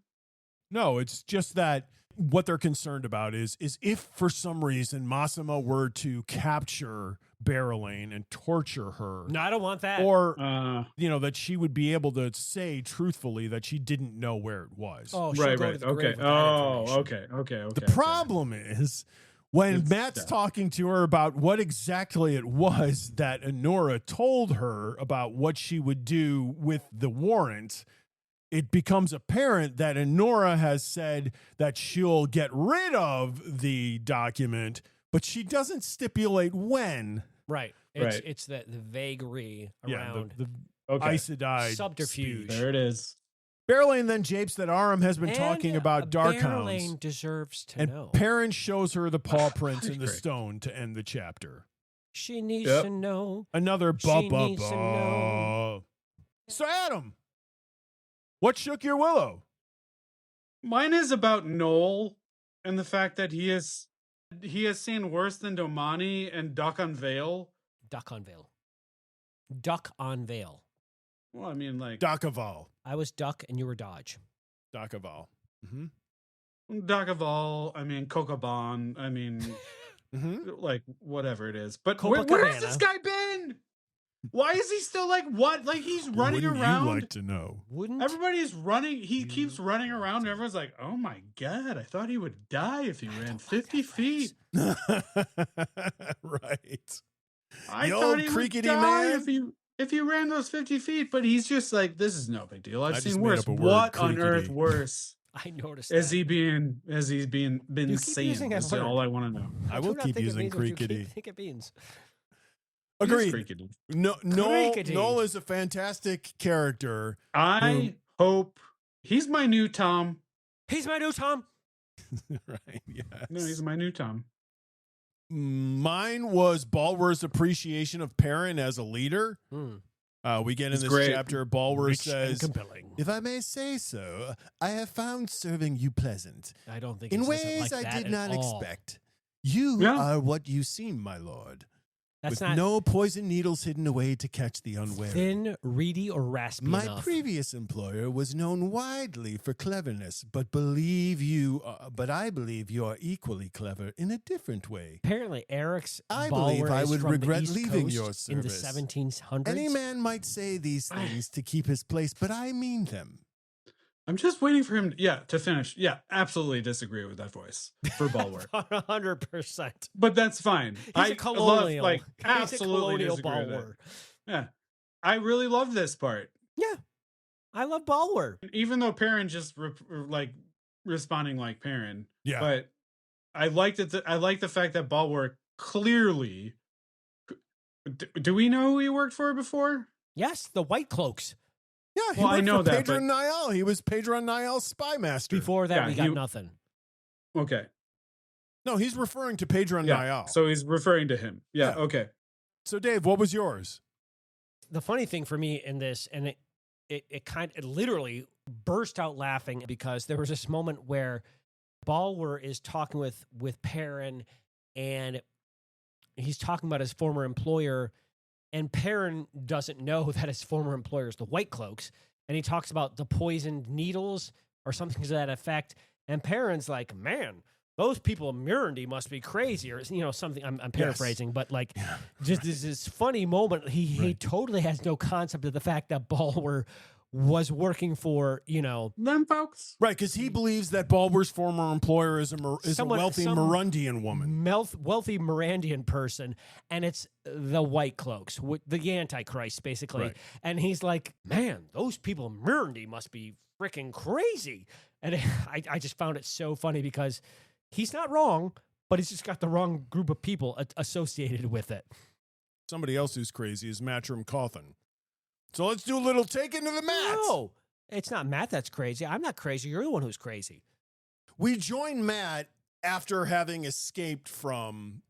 No, it's just that what they're concerned about is if for some reason Masama were to capture Berelain and torture her. No, I don't want that. Or, that she would be able to say truthfully that she didn't know where it was. Oh, she'll right. go to the Okay. grave with that Oh, information. okay. The problem is when Matt's talking to her about what exactly it was that Inura told her about what she would do with the warrant, it becomes apparent that Inura has said that she'll get rid of the document, but she doesn't stipulate when. Right. It's the vagary around the Aes Sedai subterfuge. speech. There it is. Berelain then japes that Aram has been talking about Darkhounds. Berelain deserves to know. And Perrin shows her the paw prints in the stone to end the chapter. She needs to know. Another She needs to know. So Adam, what shook your willow? Mine is about Noel and the fact that he has seen worse than Domani and Duck on Vale. Duck on Vale. Duck on Vale. Well, I mean, like Dakaval. I was Duck and you were Dodge. Dakaval. Duck of all. I mean, Cocobon. I mean, like whatever it is. But where has this guy been? Why is he still like what? Like he's running around. You'd like to know? Wouldn't Everybody's running. He keeps running around, and everyone's like, "Oh my god! I thought he would die if he ran 50 feet." Right. I The thought old he would crickety die man? if he ran those 50 feet. But he's just like, "This is no big deal. I've just seen made worse. up a word, What on crickety. earth worse?" I noticed Has that. he been keep saying? using that That's word. all I want to know. I do will not keep think it using means what you keep crickety. think it means. Agreed. Crickety. Crickety. Noel is a fantastic character. I hope he's my new Tom. He's my new Tom. Right. Yes. No, he's my new Tom. Mine was Balwer's appreciation of Perrin as a leader. We get in It's this great. chapter, Balwer Rich and says, compelling. "If I may say so, I have found serving you pleasant I don't think in it says it ways like I that did at not all. expect. You Yeah. are what you seem, my lord, That's with not no poison needles hidden away to catch the unwary. thin, reedy, or raspy My enough. previous employer was known widely for cleverness, but I believe you are equally clever in a different way. Apparently, Eric's I believe Balwer I is would from the regret East leaving Coast your in the service. 1700s. Any man might say these things to keep his place, but I mean them. I'm just waiting for him. To finish. Yeah, absolutely disagree with that voice for Balwer. 100%. But that's fine. He's a colonial. Love, like, He's a absolutely colonial disagree with that. Balwer. Yeah, I really love this part. Yeah, I love Balwer. Even though Perrin just responding like Perrin. Yeah. But I liked it. I like the fact that Balwer clearly. Do we know who he worked for before? Yes, the White Cloaks. Yeah, he Well, I worked know for that, Pedro but- Niall. He was Pedro Niall's spy master. Before that, Yeah, we got he- nothing. Okay. No, he's referring to Pedro Yeah. Niall. So he's referring to him. Yeah. Yeah. Okay. So, Dave, what was yours? The funny thing for me in this, and it literally burst out laughing because there was this moment where Balwer is talking with Perrin, and he's talking about his former employer, and Perrin doesn't know that his former employer is the White Cloaks, and he talks about the poisoned needles or something to that effect, and Perrin's like, "Man, those people in Murandy must be crazy," or something. I'm paraphrasing, but like, just this funny moment. He totally has no concept of the fact that Balwer was working for Them folks. Right, because he believes that Balwer's former employer is a wealthy some Mirandian woman. wealthy Mirandian person, and it's the White Cloaks, the Antichrist, basically. Right. And he's like, "Man, those people in Murandy must be freaking crazy." And I just found it so funny because he's not wrong, but he's just got the wrong group of people associated with it. Somebody else who's crazy is Matrim Cawthon. So let's do a little take into the mat. No, it's not Matt that's crazy. I'm not crazy. You're the one who's crazy. We join Matt after having escaped from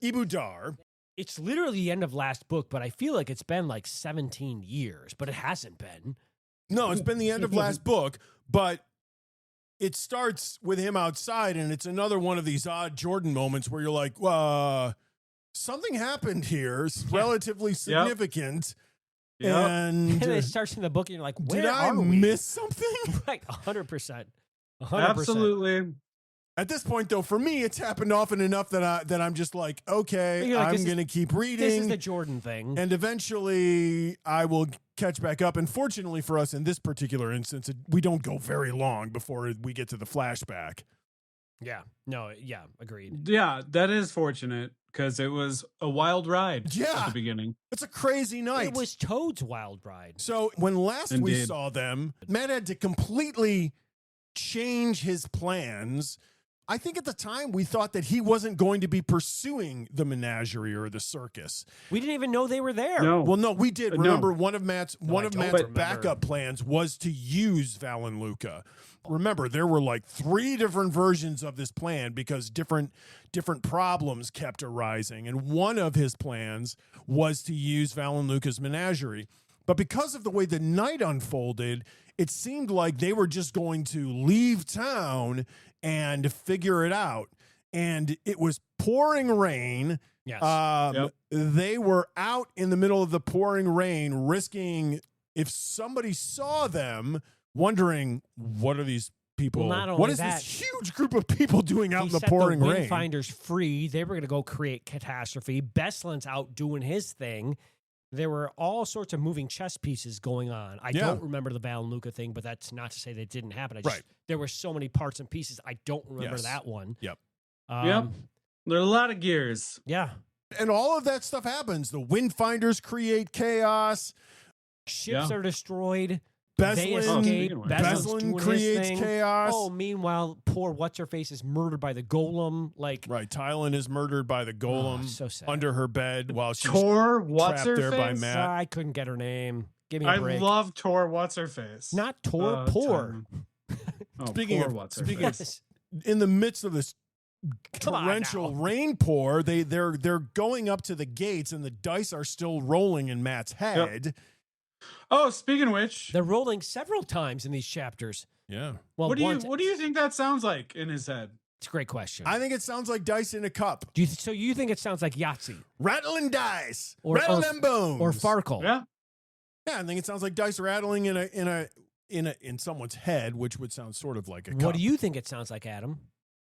Ibudar. It's literally the end of last book, but I feel like it's been like 17 years, but it hasn't been. No, it's been the end of last book, but it starts with him outside, and it's another one of these odd Jordan moments where you're like, something happened here. It's relatively significant. Yep. And And it starts in the book, and you're like, "Where did I are we?" miss something? Right, 100%. 100%. Absolutely. At this point, though, for me, it's happened often enough that I'm just like, okay, You're like, I'm going to keep reading. This is the Jordan thing. And eventually I will catch back up. And fortunately for us in this particular instance, we don't go very long before we get to the flashback. Yeah. No, yeah, agreed. Yeah, that is fortunate because it was a wild ride Yeah. at the beginning. It's a crazy night. It was Toad's wild ride. So when last we Indeed. saw them, Matt had to completely change his plans. I think at the time we thought that he wasn't going to be pursuing the menagerie or the circus. We didn't even know they were there. No. Well, no, we did. No. Remember, one of Matt's I don't remember. backup plans was to use Valon Luca. Remember, there were like 3 different versions of this plan because different problems kept arising, and one of his plans was to use Valon Luca's menagerie. But because of the way the night unfolded, it seemed like they were just going to leave town and figure it out. And it was pouring rain. Yes. They were out in the middle of the pouring rain, risking, if somebody saw them, wondering, what are these people? Well, not only what is that, this huge group of people doing out he in the set pouring the rain? Windfinders free. They were going to go create catastrophe. Bestlin's out doing his thing. There were all sorts of moving chess pieces going on. I don't remember the Valon Luca thing, but that's not to say that it didn't happen. There were so many parts and pieces. I don't remember that one. Yep. There are a lot of gears. Yeah. And all of that stuff happens. The Windfinders create chaos. Ships are destroyed. Beslin creates chaos. Oh, meanwhile, poor What's-Her-Face is murdered by the golem. Right, Tylan is murdered by the golem so sad. under her bed while she's Tor trapped there by What's-Her-Face? Matt. I couldn't get her name. Give me a I break. love Tor What's-Her-Face. Not Tor, poor. Speaking poor of What's-Her-Face. in the midst of this Come on torrential now. rain pour, they're going up to the gates and the dice are still rolling in Matt's head. Oh, speaking of which, They're rolling several times in these chapters. Yeah. Well, what do you think that sounds like in his head? It's a great question. I think it sounds like dice in a cup. So you think it sounds like Yahtzee Rattling dice. Or- Rattle or- them bones. or Farkle? Yeah. Yeah, I think it sounds like dice rattling in someone's head, which would sound sort of like a cup. What do you think it sounds like, Adam?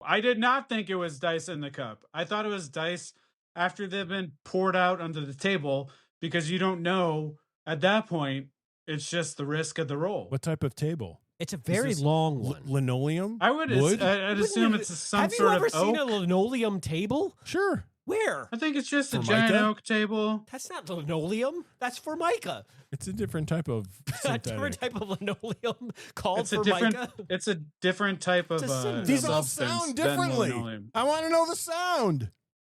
I did not think it was dice in the cup. I thought it was dice after they've been poured out onto the table, because you don't know at that point. It's just the risk of the roll. What type of table? It's a very this long one. Linoleum? I would Wood? I'd assume it's some Have you sort ever of seen a oak. linoleum table? Sure. Where? I think it's just a Formica? giant oak table. That's not linoleum. That's Formica. It's a different type of A synthetic. different type of linoleum called It's a Formica. different. It's a different type of. It's a synonym. These all substance sound than differently. linoleum. I want to know the sound.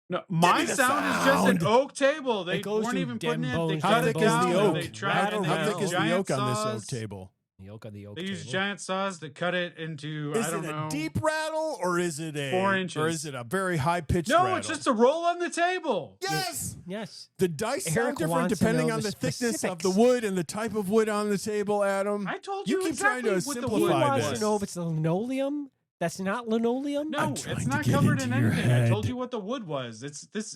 No, my the sound is just sound. an oak table. They It goes weren't to even putting dem it. They bones, cut How it thick is down. the and oak? They tried How to How thick thick is the giant oak on this oak saws. table? The oak of the oak They table. use giant saws to cut it into. Is I don't it know. a deep rattle or is it a 4 inches. or is it a very high pitched No, rattle? it's just a roll on the table. yes. Yes. The dice sound Eric different wants to depending know on the the thickness of the specifics. wood and the type of wood on the table, Adam. I told You you keep exactly trying to what the He wood simplify wants this. to know if it's linoleum. That's not linoleum. No, I'm trying it's to not get covered into in your anything. I told head. you what the wood was. It's this.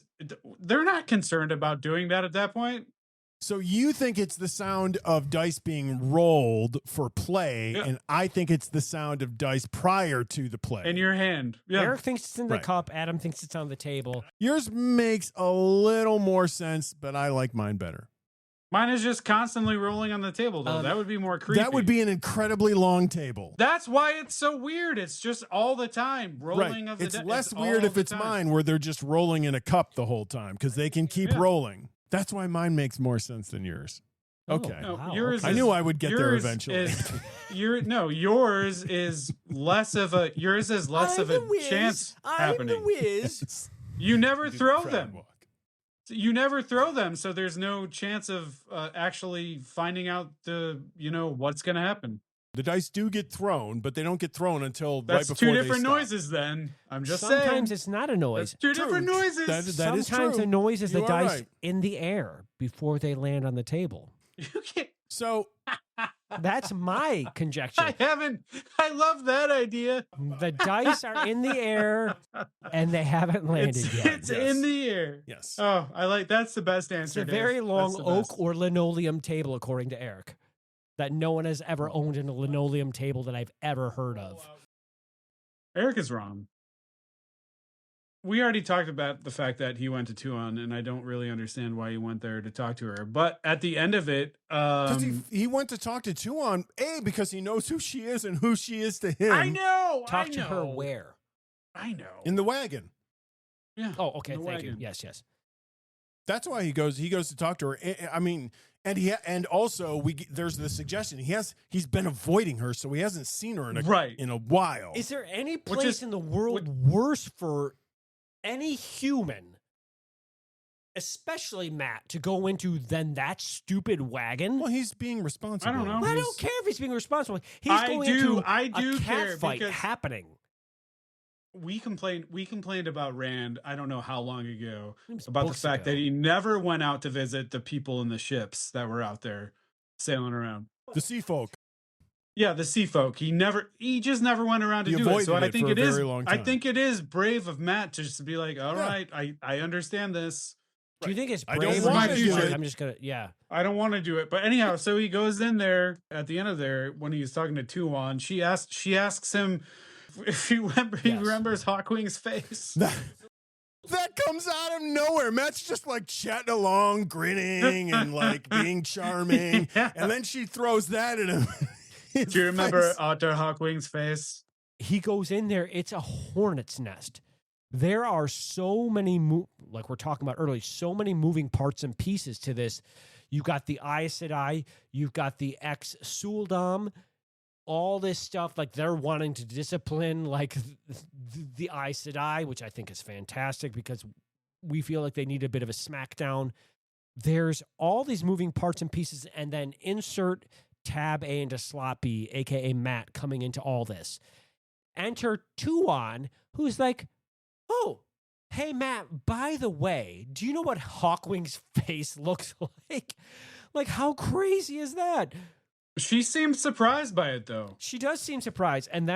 They're not concerned about doing that at that point. So you think it's the sound of dice being rolled for play, Yeah. and I think it's the sound of dice prior to the play. In your hand. Yeah. Eric thinks it's in the Right. cup. Adam thinks it's on the table. Yours makes a little more sense, but I like mine better. Mine is just constantly rolling on the table, though. That would be more creepy. That would be an incredibly long table. That's why it's so weird. It's just all the time rolling Right. of the. It's di- less all weird if the it's time. mine where they're just rolling in a cup the whole time because they can keep Yeah. rolling. That's why mine makes more sense than yours. Okay. Oh, No, wow, yours. okay. I is- knew I would get there yours eventually. Is, yours is less of a. Yours is less of a chance happening. whiz. You never Do the throw crab them. walk. You never throw them, so there's no chance of actually finding out what's going to happen. The dice do get thrown, but they don't get thrown until That's right before two different they stop. noises. Then I'm just Sometimes saying. it's not a noise. That's two different True. noises. That is Sometimes true. the noise is You the are dice right. in the air before they land on the table. You can't. So That's my conjecture. I love that idea. The dice are in the air and they haven't landed It's, yet. it's in the air. yes. Oh, that's the best It's answer. a Dave. very long That's the oak best. or linoleum table, according to Eric, that no one has ever owned in a linoleum table that I've ever heard of. Eric is wrong. We already talked about the fact that he went to Tuon, and I don't really understand why he went there to talk to her. But at the end of it, Because he went to talk to Tuon, because he knows who she is and who she is to him I know. Talk I to know. her where? I know. in the wagon. Yeah. Oh, okay. The Thank you. wagon. Yes, yes. That's why he goes to talk to her. I mean, and also there's the suggestion he's been avoiding her, so he hasn't seen her Right. in a while. Is there any Which place is- in the world worse for any human, especially Matt, to go into than that stupid wagon? Well, he's being responsible. I don't know. I he's- don't care if he's being responsible. He's I going do- into I do a cat care fight because- happening. We complained about Rand, I don't know how long ago, It was about the books fact ago. that he never went out to visit the people in the ships that were out there. sailing around. The sea folk. Yeah, the sea folk. He just never went around to He do it. So avoided I it think for a it is. very long I time. think it is brave of Matt to just be like, all Yeah. right, I understand this. Do you think it's I brave? don't or want just to do like, it. I'm just gonna, yeah. I don't want to do it. But anyhow, so he goes in there at the end of there when he's talking to Tuon. She asks him if he remembers Hawkwing's face. That comes out of nowhere. Matt's just like chatting along, grinning and like being charming. Yeah. And then she throws that at him. Do you remember Otter Hawkwing's face? He goes in there. It's a hornet's nest. There are so many, like we're talking about earlier, so many moving parts and pieces to this. You've got the Aes Sedai, you've got the ex-Suldam, all this stuff. Like they're wanting to discipline like the Aes Sedai, which I think is fantastic because we feel like they need a bit of a smackdown. There's all these moving parts and pieces, and then insert Tab A into Sloppy, a.k.a. Matt, coming into all this. Enter Tuon, who's like, oh, hey, Matt, by the way, do you know what Hawkwing's face looks like? Like, how crazy is that? She seemed surprised by it, though. She does seem surprised, and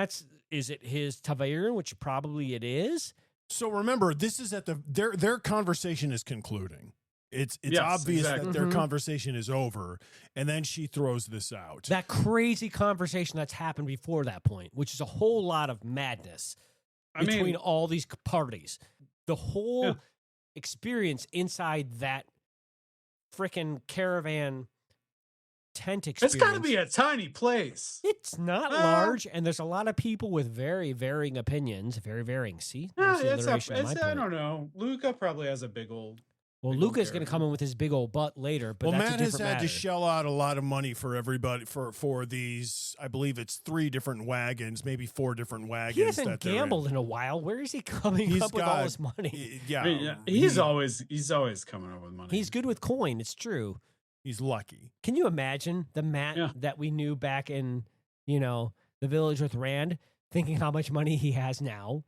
is it his Tavernier, which probably it is? So remember, this is at their conversation is concluding. It's Yes, obvious exactly. that their conversation is over, and then she throws this out. That crazy conversation that's happened before that point, which is a whole lot of madness between all these parties. The whole experience inside that frickin' caravan tent experience. It's got to be a tiny place. It's not large, and there's a lot of people with very varying opinions, very varying. See, Yeah, there's the alliteration on my I point. don't know. Luca probably has a big old. Well, big old Luca's going to come caravan. in with his big old butt later, but Well, that's Matt a has different had matter. to shell out a lot of money for everybody for these. I believe it's 3 different wagons, maybe 4 different wagons. He hasn't that they're in. gambled in a while. Where is he coming He's up with all got- this money? Yeah, I mean, he's always coming up with money. He's good with coin. It's true. he's lucky. Can you imagine the Matt Yeah. that we knew back in, the village with Rand, thinking how much money he has now?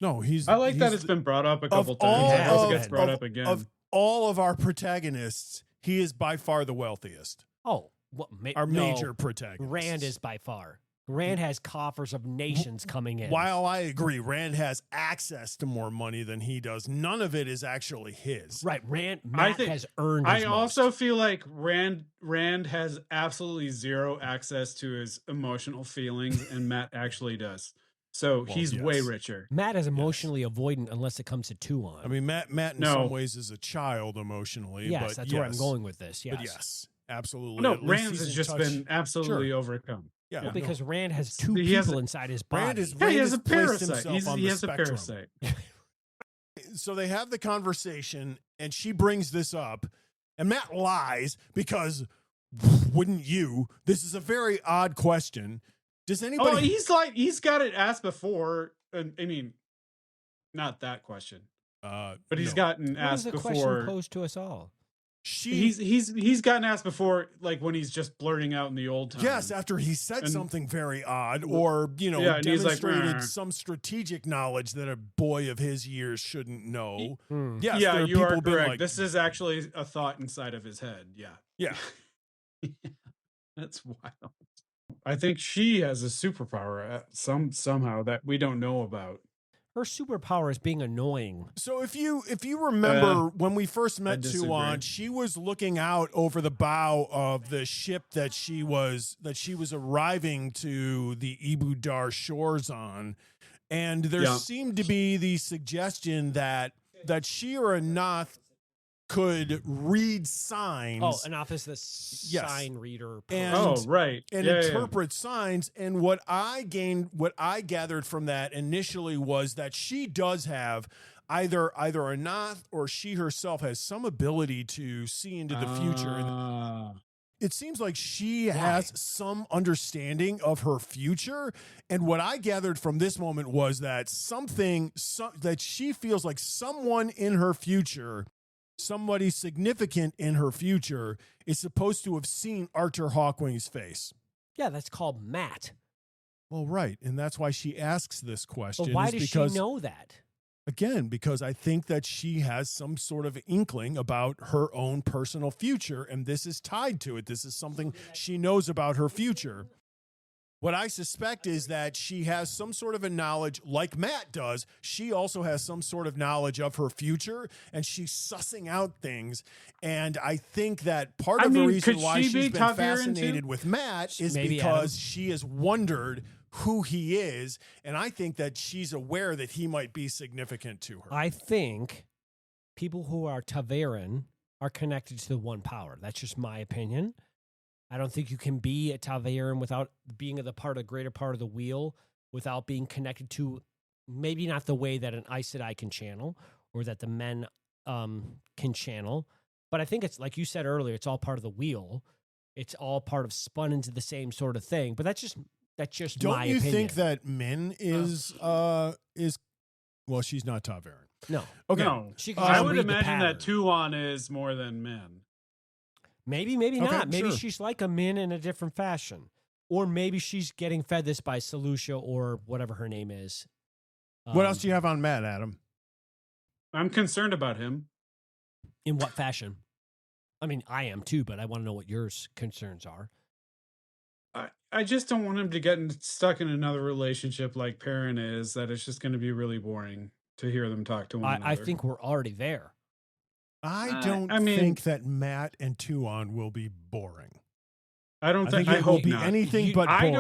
No, he's. I like that he's it's been brought up a couple all times. It also of- gets brought of- up again. Of all of our protagonists, he is by far the wealthiest. Oh, what? Our no, major protagonist. Rand is by far. Rand has coffers of nations coming in. While I agree, Rand has access to more money than he does. None of it is actually his. Right, Matt think- has earned. I his also most. feel like Rand has absolutely zero access to his emotional feelings, and Matt actually does. So Well, he's way yes. richer. Matt is emotionally avoidant unless it comes to Tuon. I mean, Matt in No. some ways is a child emotionally. yes, but that's yes, where I'm going with this. Yes, But yes, absolutely. No, At least Rand's he's has in just touch. been absolutely overcome. Yeah, Well, no. because Rand has 2 He has people a- inside his body. Rand is- Yeah, he Rand has a has placed parasite. himself on He the has a spectrum. parasite. So they have the conversation, and she brings this up, and Matt lies because wouldn't you? This is a very odd question. Does anybody? Oh, he's got it asked before. I mean, not that question, but he's no. gotten What is asked the before. question posed to us all? She. He's gotten asked before, like when he's just blurting out in the old times. Yes, after he said And- something very odd, or Yeah, and he's like, demonstrated "Meh." some strategic knowledge that a boy of his years shouldn't know. Hmm. Yes, yeah, there are you are people been correct. like, This is actually a thought inside of his head. Yeah, yeah. that's wild. I think she has a superpower somehow that we don't know about. Her superpower is being annoying. So if you remember when we first met disagree. Tuon, she was looking out over the bow of the ship that she was arriving to the Ibudar shores on, and there Yeah. seemed to be the suggestion that she or Anath could read signs. Oh, Anath is the Yes. sign reader. And- Oh, right. and Yeah, yeah. interpret signs. And what I gathered from that initially was that she does have either Anath or she herself has some ability to see into the future. And Ah. it seems like she has some understanding of her future. And what I gathered from this moment was that that she feels like someone in her future, somebody significant in her future, is supposed to have seen Arthur Hawkwing's face. Yeah, that's called Matt. Well, right. And that's why she asks this question. But why is does because she know that? Again, because I think that she has some sort of inkling about her own personal future, and this is tied to it. This is something she knows about her future. What I suspect is that she has some sort of a knowledge, like Matt does. She also has some sort of knowledge of her future, and she's sussing out things. And I think that part of the reason why she's been fascinated with Matt is because she has wondered who he is, and I think that she's aware that he might be significant to her. I think people who are Ta'veren are connected to the one power. That's just my opinion. I don't think you can be a Ta'veren without being a greater part of the wheel, without being connected to, maybe not the way that an Aes Sedai can channel or that the men can channel. But I think it's, like you said earlier, it's all part of the wheel. It's all part of spun into the same sort of thing. But that's just my opinion. Don't you think that Min is well, she's not Ta'veren. No. Okay. No. I would imagine that Tuon is more than Min. Maybe not. Maybe sure. she's like a Min in a different fashion. Or maybe she's getting fed this by Selucia or whatever her name is. What else do you have on Matt, Adam? I'm concerned about him. In what fashion? I mean, I am too, but I want to know what your concerns are. I just don't want him to get stuck in another relationship like Perrin is, that it's just going to be really boring to hear them talk to one another. I think we're already there. I don't think that Matt and Tuon will be boring. I think it will be anything but boring.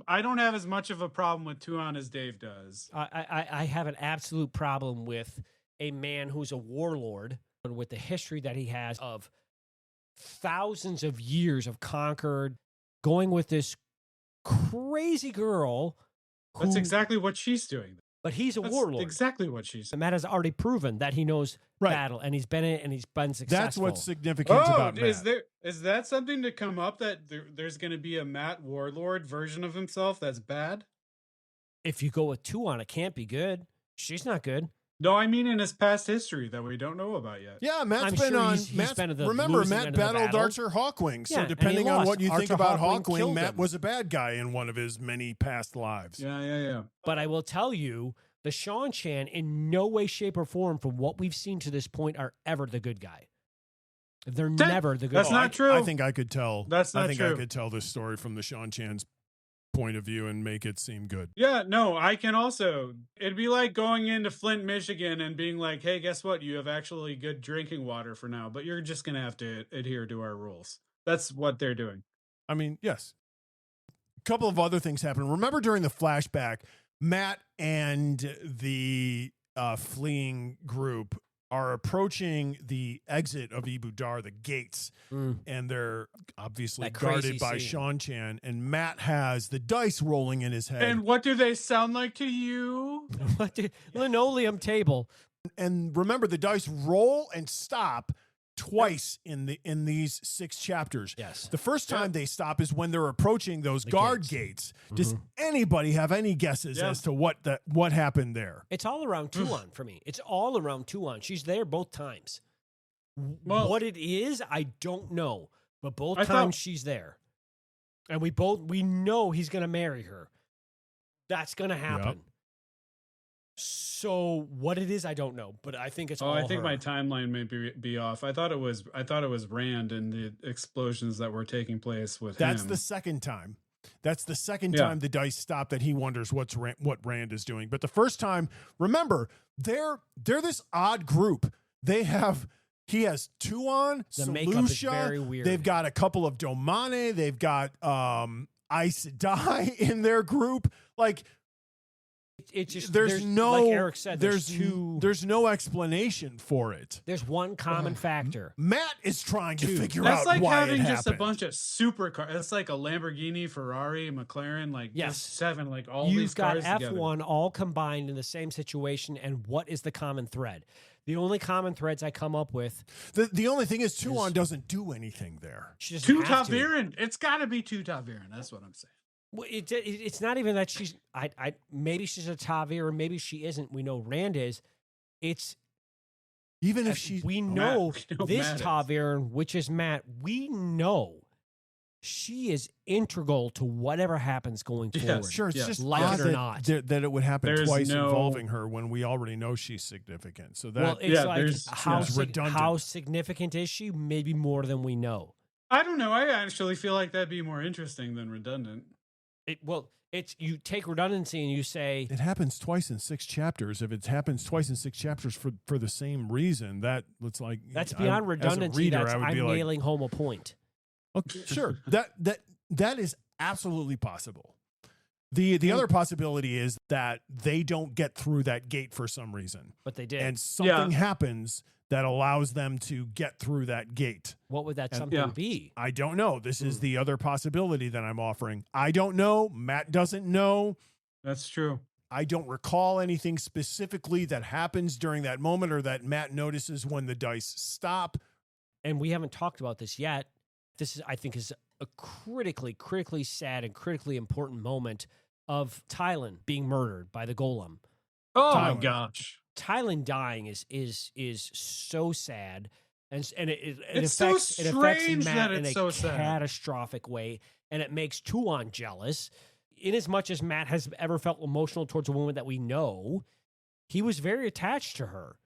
I don't have as much of a problem with Tuon as Dave does. I have an absolute problem with a man who's a warlord, with the history that he has of thousands of years of conquered, going with this crazy girl. That's exactly what she's doing. But he's a warlord. Exactly what she's doing. Matt has already proven that he knows battle, and he's been in it, and he's been successful. That's what's significant about Matt. Is that something to come up, that there's going to be a Matt warlord version of himself that's bad? If you go with Tuon, it can't be good. She's not good. No, I mean in his past history that we don't know about yet. Yeah, Matt's been on. Remember, Matt battled Archer Hawkwing. So depending on what you think about Hawkwing, Matt was a bad guy in one of his many past lives. Yeah. But I will tell you, the Seanchan, in no way, shape, or form, from what we've seen to this point, are ever the good guy. They're never the good guy. That's not true. I think I could tell. That's not true. I could tell this story from the Seanchan's point of view and make it seem good. Yeah, no, I can also. It'd be like going into Flint, Michigan and being like, hey, guess what? You have actually good drinking water for now, but you're just going to have to adhere to our rules. That's what they're doing. I mean, yes. A couple of other things happen. Remember during the flashback, Matt and the fleeing group are approaching the exit of Ibudar, the gates, and they're obviously guarded by Seanchan, and Matt has the dice rolling in his head. And what do they sound like to you? Linoleum table. And remember, the dice roll and stop twice in these 6 chapters. Yes. The first time they stop is when they're approaching those guard gates. Does anybody have any guesses as to what happened there? It's all around Tuon for me. It's all around Tuon. She's there both times. Well, what it is, I don't know. But both times she's there. And we know he's going to marry her. That's going to happen. Yep. So what it is, I don't know, but I think it's all I think her. my timeline may be off. I thought it was Rand and the explosions that were taking place with him. That's the second time. That's the second time the dice stop that he wonders what Rand is doing. But the first time, remember, they're this odd group. He has Tuon, the makeup is very Selucia. weird. They've got a couple of Domane. They've got Aes Sedai in their group. Like, it's just there's no, like Eric said, there's no explanation for it. There's one common factor. Matt is trying to figure That's out like why having it just a happened. bunch of supercars. It's like a Lamborghini, Ferrari, McLaren, like Yes. 7, like all You've these cars got together. F1 all combined in the same situation, and what is the common thread? The only common threads I come up with. The only thing is Tuon doesn't do anything there. She doesn't have to. Ta'veren. It's got to be Ta'veren. That's what I'm saying. Well, it's not even that she's. Maybe she's a Ta'veren, maybe she isn't. We know Rand is. It's even if she. We know Matt, this Matt Ta'veren, which is Matt. We know she is integral to whatever happens going forward. Sure, it's Yes. just Like odd it or not. that it would happen There's twice no- involving her when we already know she's significant. So that Well, it's Yeah, like there's- how, yeah. redundant. how significant is she? Maybe more than we know. I don't know. I actually feel like that'd be more interesting than redundant. It's you take redundancy and you say it happens twice in 6 chapters. If it happens twice in 6 chapters for the same reason, that looks like that's beyond redundancy. Reader, That's I would I'm be like, nailing home a point. okay, sure, that is absolutely possible. The other possibility is that they don't get through that gate for some reason, But they did. and something happens that allows them to get through that gate. What would that And- something Yeah. be? I don't know. This is the other possibility that I'm offering. I don't know. Matt doesn't know. That's true. I don't recall anything specifically that happens during that moment or that Matt notices when the dice stop. And we haven't talked about this yet. This is, I think, is a critically sad and critically important moment of Tylan being murdered by the golem. Oh Tyler. my gosh. Tylan dying is so sad, and it It's so affects it affects strange Matt that in it's a so sad. catastrophic way, and it makes Tuon jealous. In as much as Matt has ever felt emotional towards a woman that we know, he was very attached to her.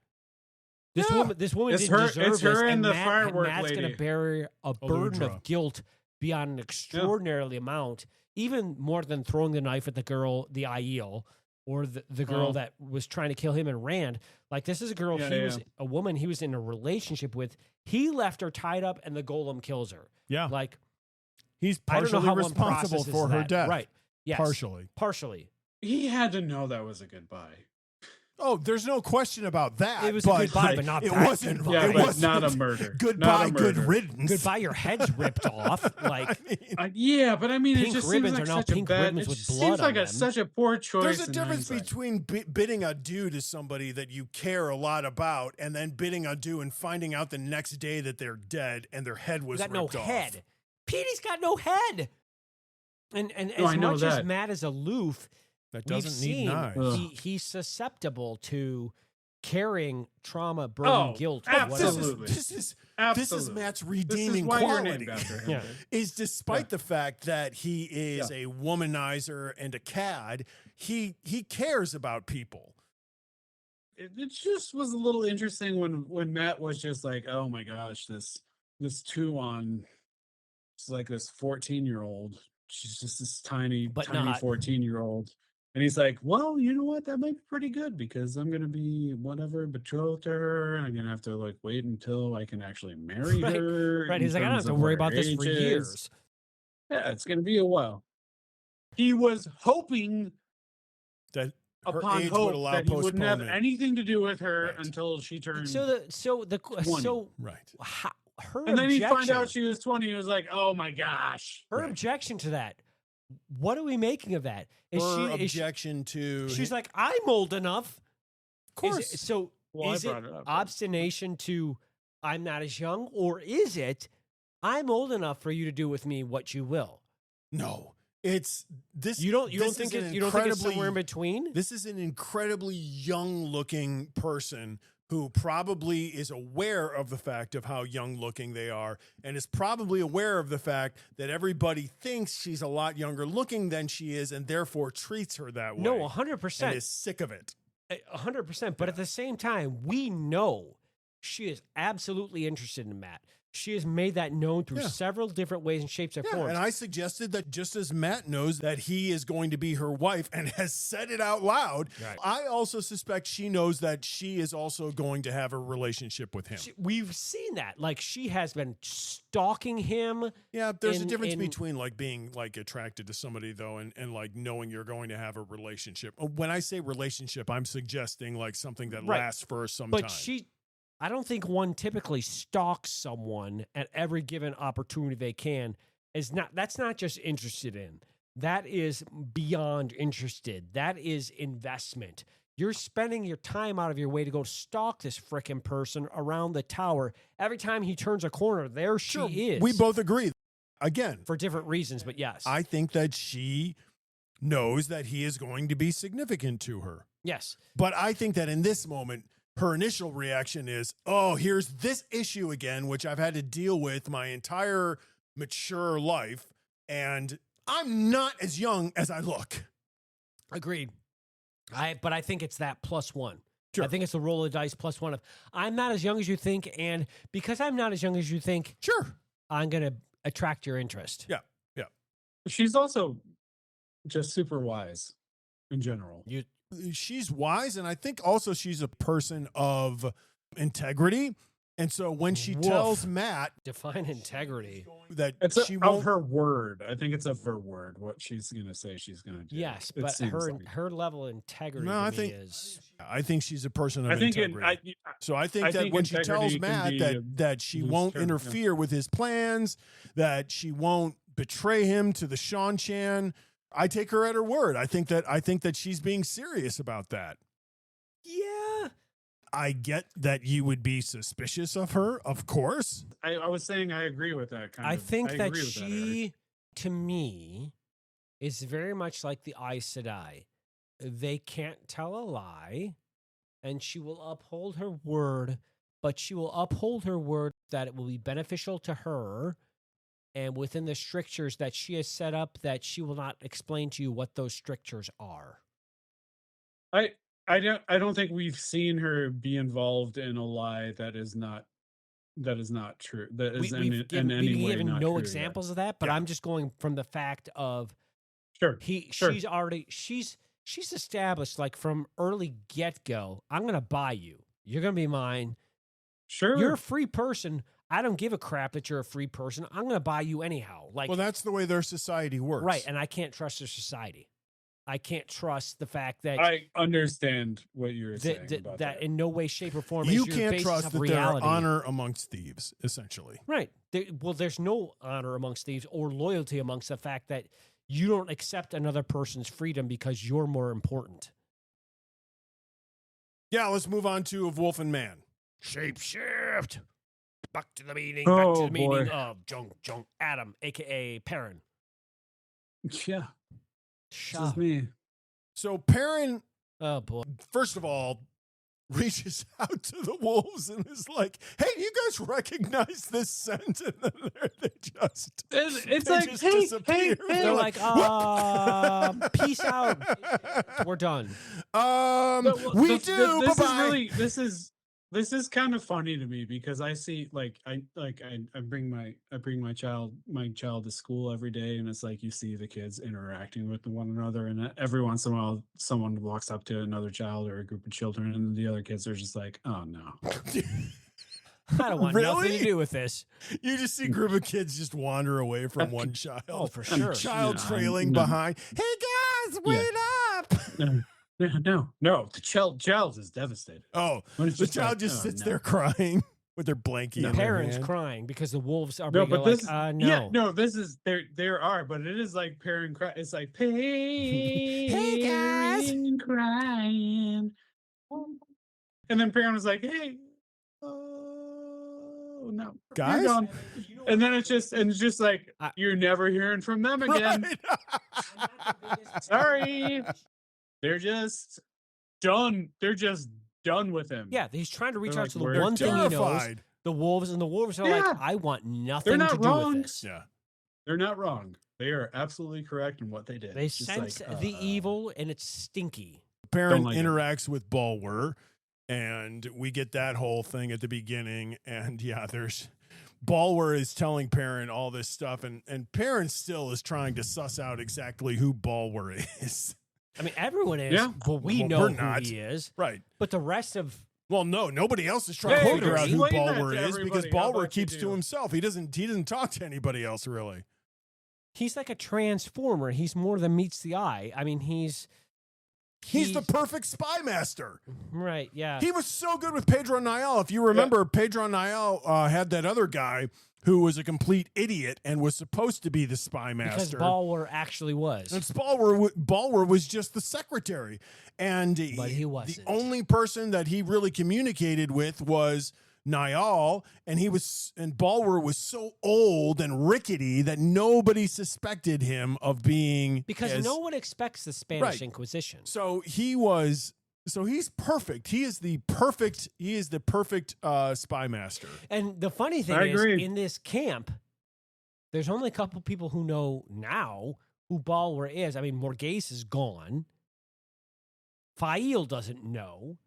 This Yeah. woman It's didn't her- deserve it's her this, and the Matt, firework Matt's going lady. to bear a burden Aludra. of guilt beyond an extraordinarily amount, even more than throwing the knife at the girl, the Aiel, or the girl Oh. that was trying to kill him and Rand. Like, this is a girl, Yeah, he yeah. was a woman he was in a relationship with. He left her tied up and the golem kills her. Yeah. Like, He's I don't know partially how one responsible processes for her that. death. Right. Yes. Partially. He had to know that was a goodbye. Oh, there's no question about that. It was a goodbye, but not it that wasn't. goodbye. Yeah, it but wasn't not a murder. Goodbye, Not a good murder. riddance. Goodbye, your head's ripped off. Like, I mean, Yeah, but I mean, it Pink just ribbons seems like are now such pink a bad. ribbons It with just blood seems like on a, them. such a poor choice. there's a in difference hindsight. between bidding adieu to somebody that you care a lot about and then bidding adieu and finding out the next day that they're dead and their head was got no ripped off. head. Petey's got no head. And No, I as know much as that. Matt is aloof, That we've doesn't need seen knives. Ugh. he's susceptible to carrying trauma, burden, Oh, guilt, absolutely. This is Absolutely. Matt's This is redeeming why you're quality. named after him. Yeah. Is despite Yeah. the fact that he is a womanizer and a cad, he cares about people. It just was a little interesting when Matt was just like, "Oh my gosh, this Tuon, it's like this 14-year-old. She's just this tiny But not. 14-year-old." And he's like, "Well, you know what? That might be pretty good because I'm gonna be whatever betrothed to her, and I'm gonna have to like wait until I can actually marry Right, her." Right. in He's like, I don't have terms to of worry her about this for ages." years. Yeah, it's gonna be a while. He was hoping That her upon age hope would allow that he wouldn't have postponement. anything to do with her Right. until she turned. So 20. Right. her And then he objection, found out she was 20. He was like, "Oh my gosh!" her Right. objection to that. What are we making of that? Is Her she? Is she objection to she's like, I'm old enough. of course. So Well, I is it brought it up. obstination to I'm not as young, or is it I'm old enough for you to do with me what you will? No, it's this. You don't this think is an it's, you don't think it's incredibly- somewhere in between? This is an incredibly young-looking person who probably is aware of the fact of how young-looking they are, and is probably aware of the fact that everybody thinks she's a lot younger-looking than she is, and therefore treats her that way. No, and 100%. is sick of it. 100%. But at the same time, we know she is absolutely interested in Matt. She has made that known through Yeah. several different ways and shapes and Yeah, forms. and I suggested that just as Matt knows that he is going to be her wife and has said it out loud, Right. I also suspect she knows that she is also going to have a relationship with him. We've seen that. Like, she has been stalking him. Yeah, there's a in- difference in- between like being like attracted to somebody though and like knowing you're going to have a relationship. When I say relationship, I'm suggesting like something that Right. lasts for some But time. I don't think one typically stalks someone at every given opportunity they can. That's not just interested in. That is beyond interested. That is investment. You're spending your time out of your way to go stalk this frickin' person around the tower. Every time he turns a corner, there she is. We both agree. Again, for different reasons, but yes. I think that she knows that he is going to be significant to her. yes. But I think that in this moment, her initial reaction is, oh, here's this issue again, which I've had to deal with my entire mature life, and I'm not as young as I look. Agreed. But I think it's that +1. Sure. I think it's the roll of dice +1 of I'm not as young as you think, and because I'm not as young as you think, Sure. I'm gonna attract your interest. Yeah. She's also just super wise in general. She's wise, and I think also she's a person of integrity. And so when she Woof. tells Matt Define integrity. that It's she of won't, her word. I think it's of her word, what she's going to say she's going to do. Yes, It but seems like. her level of integrity No, to I me think- is I think she's a person of I think integrity. So I think I that think when she tells integrity can Matt be that a that she loose won't term, yeah. interfere with his plans, that she won't betray him to the Shan-Chan, I take her at her word. I think that she's being serious about that. yeah. I get that you would be suspicious of her, of course. I was saying I agree with that kind I of. think that agree with Eric. she, to me, is very much like the Aes Sedai. They can't tell a lie, and she will uphold her word, but she will uphold her word that it will be beneficial to her, and within the strictures that she has set up, that she will not explain to you what those strictures are. I don't think we've seen her be involved in a lie that is not true. That is We've given not no true yet. examples of that, but Yeah. I'm just going from the fact of Sure. Sure. she's established, like, from early get-go, I'm gonna buy you. You're gonna be mine. Sure. You're a free person. I don't give a crap that you're a free person. I'm gonna buy you anyhow. Like, Well, that's the way their society works. right, and I can't trust their society. I can't trust the fact that I understand what you're saying about that in no way, shape, or form You is your can't basis trust of that reality. there are honor amongst thieves, essentially. Right. There's no honor amongst thieves or loyalty amongst the fact that you don't accept another person's freedom because you're more important. Yeah, let's move on to Of Wolf and Man. Shapeshift. Back to the meaning. Oh, back to the meaning boy. of Junk Adam, a.k.a. Perrin. Yeah. This Shah. is me. So Perrin, Oh, boy. first of all, reaches out to the wolves and is like, "Hey, do you guys recognize this scent?" And then they just It's they like, just hey, disappear. hey, They're like, peace out. We're done. We do. This is Bye-bye. really this is kind of funny to me because I see I bring my child to school every day, and it's like you see the kids interacting with one another, and every once in a while someone walks up to another child or a group of children, and the other kids are just like, oh no. I don't want nothing Really? to do with this. You just see a group of kids just wander away from one child. Oh, for sure. Child No, trailing no. behind. Hey guys, wait up! No. The child is devastated. Oh, When it's the just child like, just oh, sits no. there crying with their blankie. The in their parents hand. crying because the wolves are No, being but like, this no. yeah, no, this is there are, but it is like parent cry. It's like Hey, guys. parent crying, and then parent was like, "Hey, oh no, Guys? you're gone." And then it's just like I- you're never hearing from them again. Right. Sorry, they're just done. They're just done with him. Yeah, he's trying to reach They're out like, to the we're one thing he knows, Terrified. the wolves, and the wolves are Yeah. like, I want nothing not to do wrong. with this. Yeah. They're not wrong. They are absolutely correct in what they did. They It's just sense like, the evil, and it's stinky. Perrin like it. interacts with Bulwer, and we get that whole thing at the beginning. And yeah, there's Bulwer is telling Perrin all this stuff, and Perrin still is trying to suss out exactly who Bulwer is. I mean, everyone is, Yeah. but we Well, know we're who not. he is. Right. But the rest of Well, no, nobody else is trying to Hey, figure out who explain that Bulwer to is because everybody. How Bulwer about you keeps to do? himself. He doesn't talk to anybody else really. he's like a transformer. He's more than meets the eye. I mean, he's He's the perfect spy master. right. Yeah. He was so good with Pedro Nial. If you remember, Pedro Nial had that other guy who was a complete idiot and was supposed to be the spy because master. Balwer actually was. And Bulwer was just the secretary. And But he the wasn't. only person that he really communicated with was Niall, and Bulwer was so old and rickety that nobody suspected him of being Because as- no one expects the Spanish Right. Inquisition. So he's perfect. He is the perfect spy master. And the funny thing I is, agree. in this camp, There's only a couple people who know now who Balwer is. I mean, Morghese is gone. Fael doesn't know.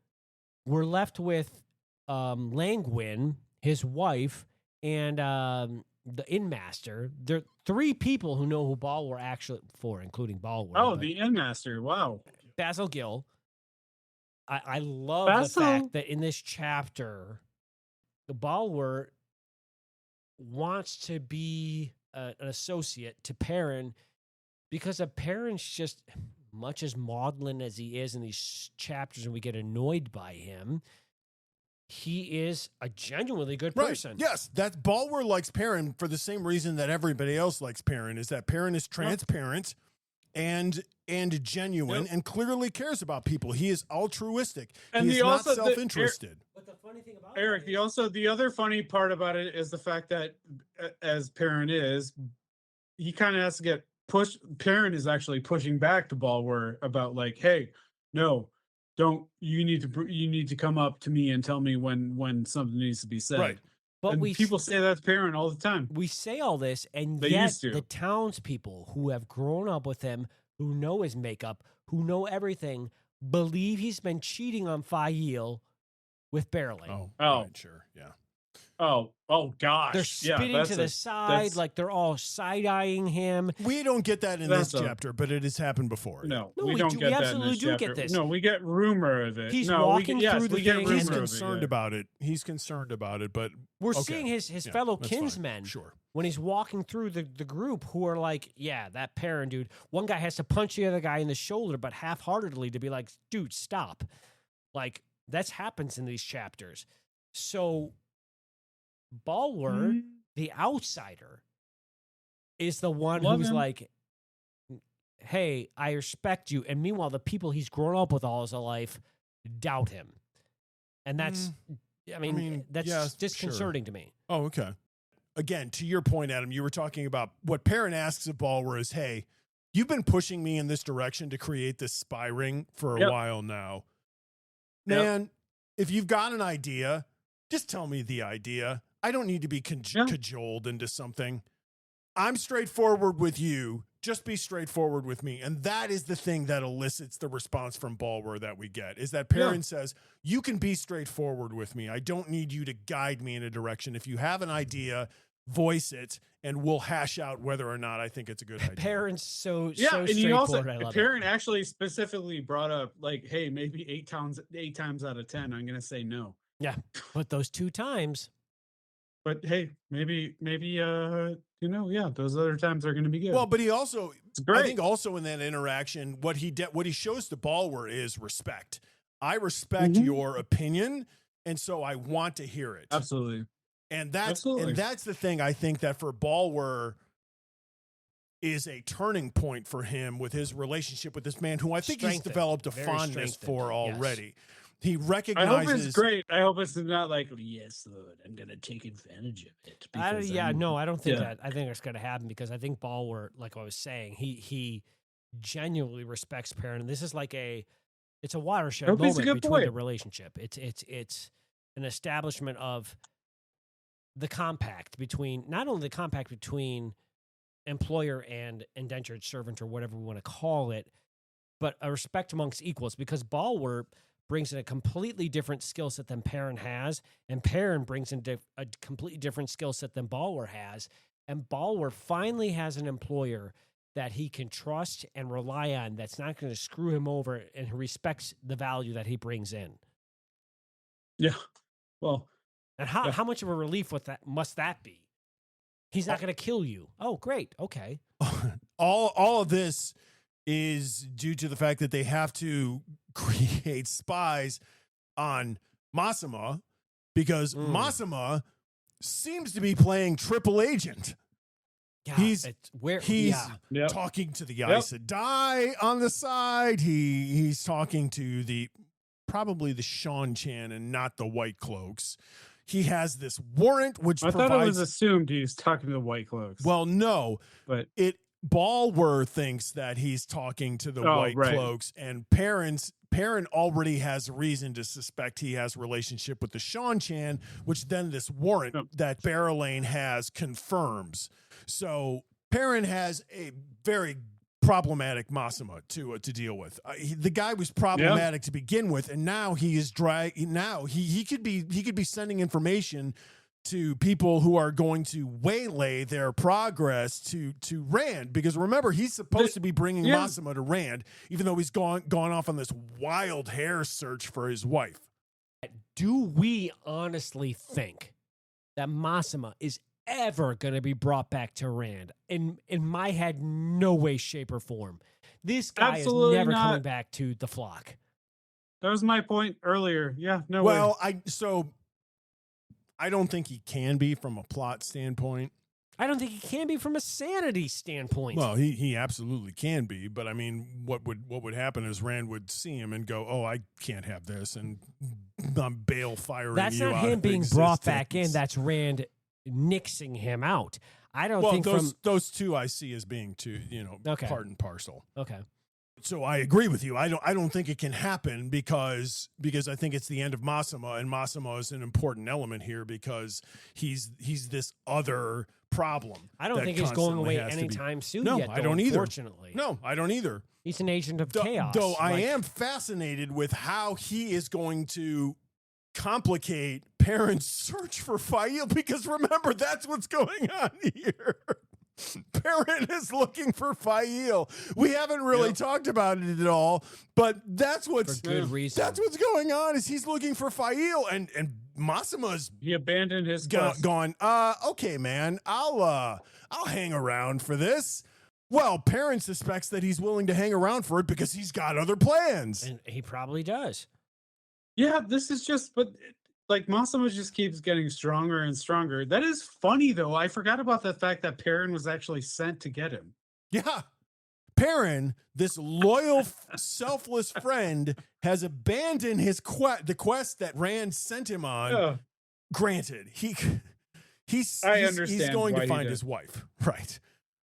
We're left with Langwin, his wife, and the Innmaster. There are 3 people who know who Balwer actually for, including Balwer. Oh, the Innmaster. Wow. Basil Gill. I love Basil. the fact that in this chapter, the Balwer wants to be an associate to Perrin because Perrin's just, much as maudlin as he is in these chapters and we get annoyed by him, he is a genuinely good person. Yes, that Balwer likes Perrin for the same reason that everybody else likes Perrin, is that Perrin is transparent and genuine and clearly cares about people. He is altruistic. And he is not self-interested. But the funny thing about Eric, the other funny part about it is the fact that as Perrin is, he kind of has to get pushed. Perrin is actually pushing back to Balwer about like, hey, no, don't, you need to come up to me and tell me when something needs to be said. Right. But and people say that to Perrin all the time. We say all this, and They yet used to. the townspeople who have grown up with him, who know his makeup, who know everything, believe he's been cheating on Fael with Barreling. Oh, Oh. right, sure, yeah. Oh gosh. They're spitting to the side, like they're all side-eyeing him. We don't get that in this That's a- chapter, but it has happened before. No, No, we we don't do- get we that in absolutely this do chapter. get this. No, we get rumor of it. He's no, walking we, yes, through the we get thing. rumor He's of it, concerned yeah. about it. He's concerned about it, but We're okay. seeing his Yeah, fellow that's fine. kinsmen Sure. when he's walking through the group who are like, yeah, that Perrin dude. One guy has to punch the other guy in the shoulder, but half-heartedly to be like, dude, stop. Like, that happens in these chapters. So Balwer, the outsider, is the one Love who's him. like, hey, I respect you. And meanwhile, the people he's grown up with all his life doubt him. And that's, I mean, that's yeah, disconcerting to me. Oh, okay. Again, to your point, Adam, you were talking about what Perrin asks of Balwer is, hey, you've been pushing me in this direction to create this spy ring for a while now. Man, if you've got an idea, just tell me the idea. I don't need to be cajoled into something. I'm straightforward with you. Just be straightforward with me. And that is the thing that elicits the response from Balwer that we get, is that Perrin says, you can be straightforward with me. I don't need you to guide me in a direction. If you have an idea, voice it, and we'll hash out whether or not I think it's a good idea. Perrin's so Yeah, so and you also straightforward. I love Perrin actually specifically brought up like, hey, maybe 8 times out of 10, I'm gonna say no. Yeah, but those 2 times. But hey, maybe those other times are gonna be good. Well, but he also, it's great. I think also in that interaction, what he shows to Balwer is respect. I respect your opinion, and so I want to hear it. Absolutely. And that's the thing I think that for Balwer is a turning point for him with his relationship with this man who I think he's developed a fondness for already. Yes. He recognizes. I hope it's great. I hope it's not like, yes, Lord, I'm going to take advantage of it. I don't think that. I think it's going to happen because I think Balwer, like I was saying, he genuinely respects Perrin. This is like it's a watershed moment between the relationship. It's an establishment of the compact between, not only the compact between employer and indentured servant or whatever we want to call it, but a respect amongst equals, because Balwer brings in a completely different skill set than Perrin has, and Perrin brings in a completely different skill set than Balwer has, and Balwer finally has an employer that he can trust and rely on that's not going to screw him over, and who respects the value that he brings in. Yeah. Well, and how much of a relief must that be? He's not going to kill you. Oh, great. Okay. All of this is due to the fact that they have to create spies on Massima because Massima seems to be playing triple agent. Yeah, he's yeah. talking to the Aes Sedai on the side. He's talking to probably the Shan Chan and not the White Cloaks. He has this warrant, which I thought it was assumed he was talking to the White Cloaks. Well, no, but Balwer thinks that he's talking to the White Cloaks, and Perrin already has reason to suspect he has a relationship with the Seanchan, which then this warrant that Barrelane has confirms. So Perrin has a very problematic Massima to deal with. The guy was problematic to begin with, and now he is now he could be sending information to people who are going to waylay their progress to Rand, because remember, he's supposed to be bringing Massima to Rand, even though he's gone off on this wild hair search for his wife. Do we honestly think that Massima is ever going to be brought back to Rand? In my head, no way, shape, or form. This guy Absolutely is never not. coming back to the flock. That was my point earlier. Yeah, no way. Well, I don't think he can be from a plot standpoint. I don't think he can be from a sanity standpoint. Well, he absolutely can be, but I mean, what would happen is Rand would see him and go, "Oh, I can't have this," and I'm bail firing. That's you not out him of being brought back existence. in. That's Rand nixing him out. I don't think those two I see as being part and parcel. Okay. So I agree with you. I don't think it can happen because I think it's the end of Massima, and Massima is an important element here because he's this other problem. I don't think he's going away anytime soon. No, yet, I don't either. Unfortunately, no, I don't either. He's an agent of chaos. Though I am fascinated with how he is going to complicate Perrin's search for Fail, because remember, that's what's going on here. Perrin is looking for Fail. We haven't really talked about it at all, but that's what's for good reason. That's what's going on. Is he's looking for Fail, and Massima's he abandoned his quest. Gone. Okay, man. I'll hang around for this. Well, Perrin suspects that he's willing to hang around for it because he's got other plans, and he probably does. Yeah, this is just, but like Massimo just keeps getting stronger and stronger. That is funny, though. I forgot about the fact that Perrin was actually sent to get him. Yeah. Perrin, this loyal, selfless friend, has abandoned his the quest that Rand sent him on. Yeah. Granted, he's understand going why to he find did. his wife, right?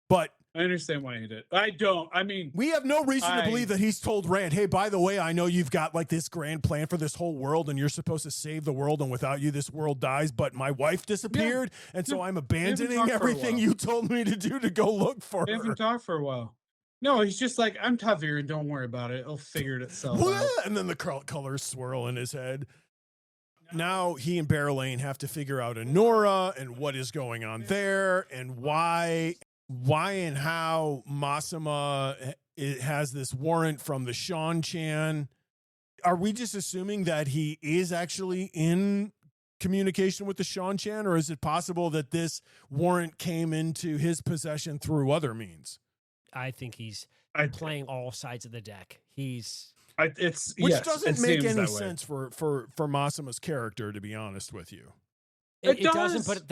But I understand why he did. I don't. I mean, we have no reason to believe that he's told Rand, "Hey, by the way, I know you've got like this grand plan for this whole world, and you're supposed to save the world, and without you, this world dies. But my wife disappeared, and so I'm abandoning everything you told me to do to go look for They her." haven't talked for a while. No, he's just like, I'm tougher, and don't worry about it. It'll figure it itself out. And then the colors swirl in his head. Now he and Barrelane have to figure out Anora and what is going on there, and why and how Massima has this warrant from the Seanchan. Are we just assuming that he is actually in communication with the Seanchan, or is it possible that this warrant came into his possession through other means? I think he's playing all sides of the deck. Which doesn't make any sense for Massima's character, to be honest with you. It doesn't, but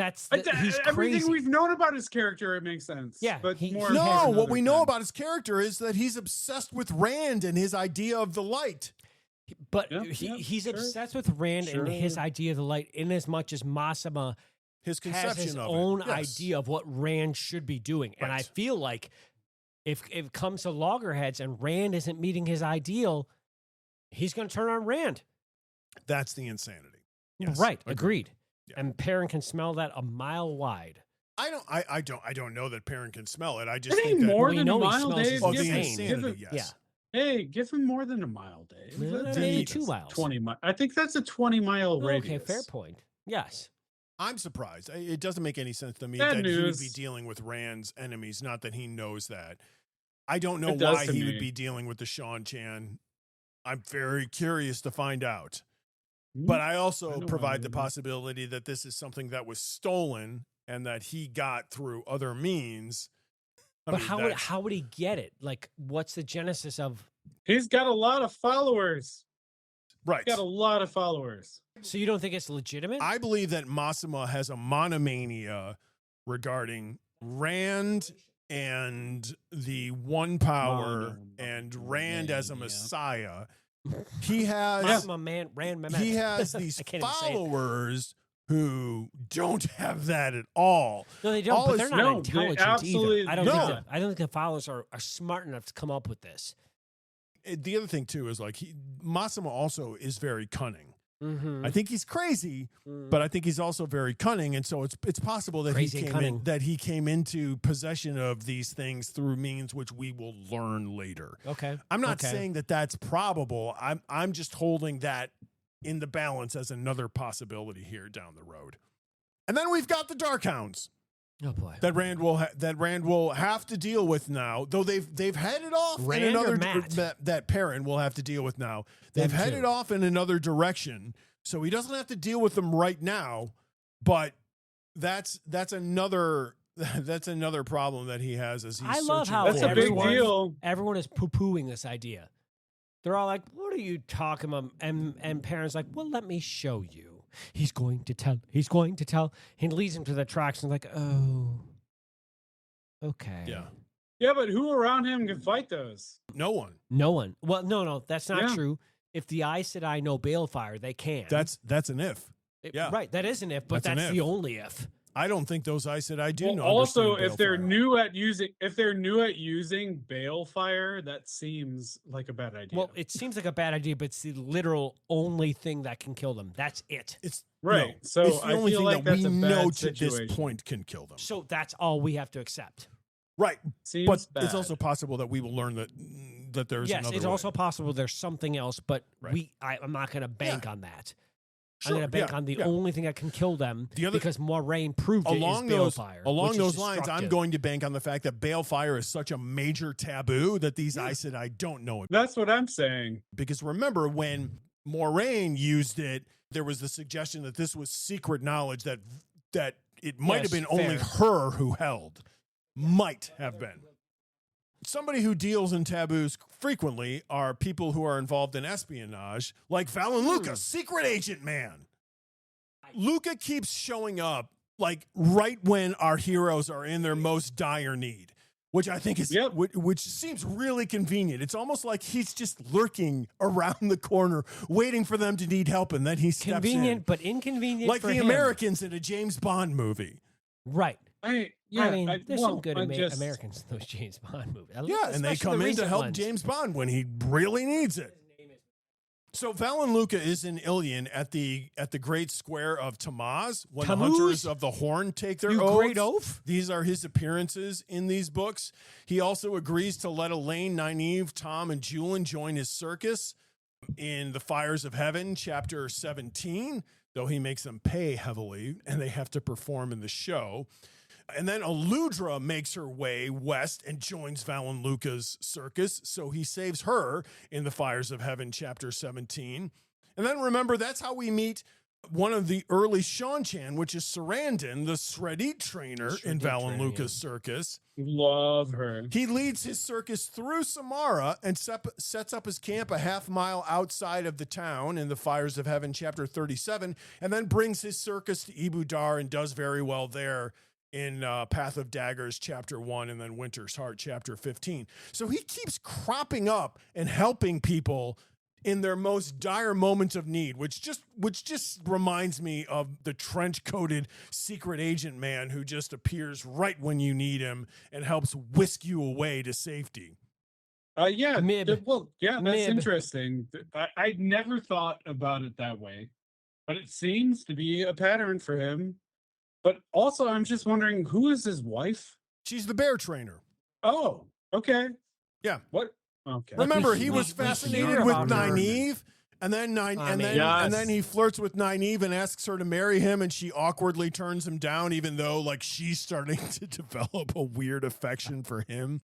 he's everything crazy. we've known about his character, it makes sense. Yeah, but what we know about his character is that he's obsessed with Rand and his idea of the light. But he's obsessed with Rand and his idea of the light, in as much as Massima his conception has his of own it. Yes. idea of what Rand should be doing. Right. And I feel like if it comes to loggerheads and Rand isn't meeting his ideal, he's going to turn on Rand. That's the insanity. Yes. Right. Agreed. Yeah. And Perrin can smell that a mile wide. I don't know that Perrin can smell it. I just think think more that than a mile, Dave. Oh, the insanity, yes. Yeah. Hey, give him more than a mile, Dave. Maybe 2 miles. 20 miles. I think that's a 20-mile radius. Okay, fair point. Yes. I'm surprised. It doesn't make any sense to me Bad that news. he would be dealing with Rand's enemies, not that he knows that. I don't know why he would be dealing with the Seanchan. I'm very curious to find out. But I also provide the possibility that this is something that was stolen and that he got through other means. But how would he get it? Like, what's the genesis of? He's got a lot of followers. Right. He's got a lot of followers. So you don't think it's legitimate? I believe that Massima has a monomania regarding Rand and the One Power and Rand as a messiah. He has Rand, he has these followers who don't have that at all. No, they don't. All But is- they're not No, they intelligent absolutely either. I don't don't. think. I don't think the followers are smart enough to come up with this. The other thing too is like Massimo also is very cunning. Mm-hmm. I think he's crazy, but I think he's also very cunning, and so it's possible that Crazy and cunning. he came into possession of these things through means which we will learn later. Okay. I'm not Okay. saying that that's probable. I'm just holding that in the balance as another possibility here down the road. And then we've got the Darkhounds Oh boy. that Rand will have to deal with now. Though they've headed off Rand in another or Matt? that Perrin will have to deal with now. They've Them headed too. off in another direction, so he doesn't have to deal with them right now. But that's another problem that he has as he's I love searching how That's a big everyone- deal. Everyone is poo-pooing this idea. They're all like, "What are you talking about?" And parents like, "Well, let me show you. He's going to tell. He's going to tell." He leads him to the tracks and like, "Oh, okay." Yeah. Yeah, but who around him can fight those? No one. No one. Well, no, that's not Yeah. true. If the Aes Sedai know Balefire, they can. That's an if. yeah. Right. That is an if, but That's an that's if. the only if. I don't think those I said I do Well, know. also, understand if they're Balefire. new at using Balefire, that seems like a bad idea. Well, it seems like a bad idea, but it's the literal only thing that can kill them. That's it. It's Right. no, So it's the I only feel thing like that we that's a know bad to this situation. point can kill them. So that's all we have to accept. Right, Seems but bad. it's also possible that we will learn that there's Yes, another it's way. also possible there's something else, but Right. I'm not going to bank on that. Sure, I'm going to bank yeah, on the yeah. only thing that can kill them The other- because Moraine proved along it is those Balefire. along which is those lines. I'm destructive. going to bank on the fact that Balefire is such a major taboo that these Aes Sedai don't know it. That's what I'm saying. Because remember when Moraine used it, there was the suggestion that this was secret knowledge that it might have Yes, been only fair. her who held. Might have been. Somebody who deals in taboos frequently are people who are involved in espionage, like Valon Luca, secret agent man. Luca keeps showing up like right when our heroes are in their most dire need, which I think is Yep. which seems really convenient. It's almost like he's just lurking around the corner, waiting for them to need help, and then he steps Convenient, in, but inconvenient like for the him. Americans in a James Bond movie. Right. I I mean, there's some well, good I'm just- Americans in those James Bond movies. Yeah, and they Especially come the in to recent help ones. James Bond when he really needs it. So Valon Luca is in Ilion at the great square of Tamaz when the Tammuz? hunters of the Horn take their You oaths. great oath? These are his appearances in these books. He also agrees to let Elaine, Nynaeve, Tom, and Julian join his circus in the Fires of Heaven, chapter 17, though he makes them pay heavily and they have to perform in the show. And then Aludra makes her way west and joins Valon Luca's circus. So he saves her in the Fires of Heaven, chapter 17. And then remember, that's how we meet one of the early Seanchan, which is Sarandon, the Shredit trainer in Shredit Valon trainer, Luca's circus. Love her. He leads his circus through Samara and sets up his camp a half mile outside of the town in the Fires of Heaven, chapter 37, and then brings his circus to Ibu Dar and does very well there in Path of Daggers, chapter 1, and then Winter's Heart, chapter 15. So he keeps cropping up and helping people in their most dire moments of need, which just reminds me of the trench-coated secret agent man who just appears right when you need him and helps whisk you away to safety. Yeah. Mib. Well, yeah, that's Mib. interesting. I never thought about it that way, but it seems to be a pattern for him. But also, I'm just wondering, who is his wife? She's the bear trainer. Oh, okay. Yeah. What? Okay. Remember, we- he we- was we hear fascinated with about her. Nynaeve, and then and Yes. then he flirts with Nynaeve and asks her to marry him, and she awkwardly turns him down, even though like she's starting to develop a weird affection for him.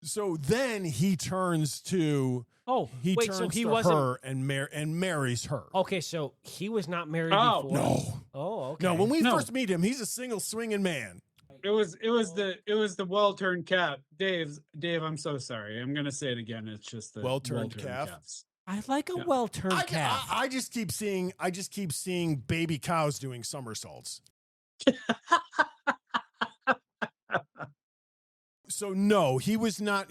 So then he turns to Oh, he wait, turns so he to wasn't. her and marries her. Okay, so he was not married Oh, before. No, Oh, okay. no. When we No. first meet him, he's a single swinging man. It was the well-turned cap. Dave, I'm so sorry. I'm gonna say it again. It's just the Well-turned calf? calves. I like a Yeah. well-turned calf. I just keep seeing baby cows doing somersaults. So no, he was not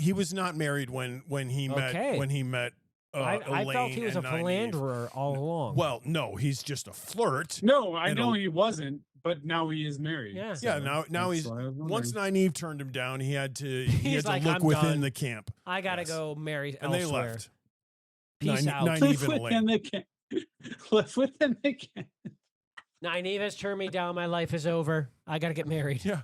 married when he met Okay. I felt he was a Elaine and Nynaeve. philanderer all along. Well, no, he's just a flirt. No, I And know he wasn't, but now he is married. Yeah. Yeah, now that's he's why I was once wondering. Nynaeve turned him down, he had to He's like, look "I'm within done. the camp. I gotta Yes. go marry And they elsewhere. left. Peace out. Nynaeve Live and within Elaine. the camp. Live within the camp. Nynaeve has turned me down. My life is over. I gotta get married. Yeah.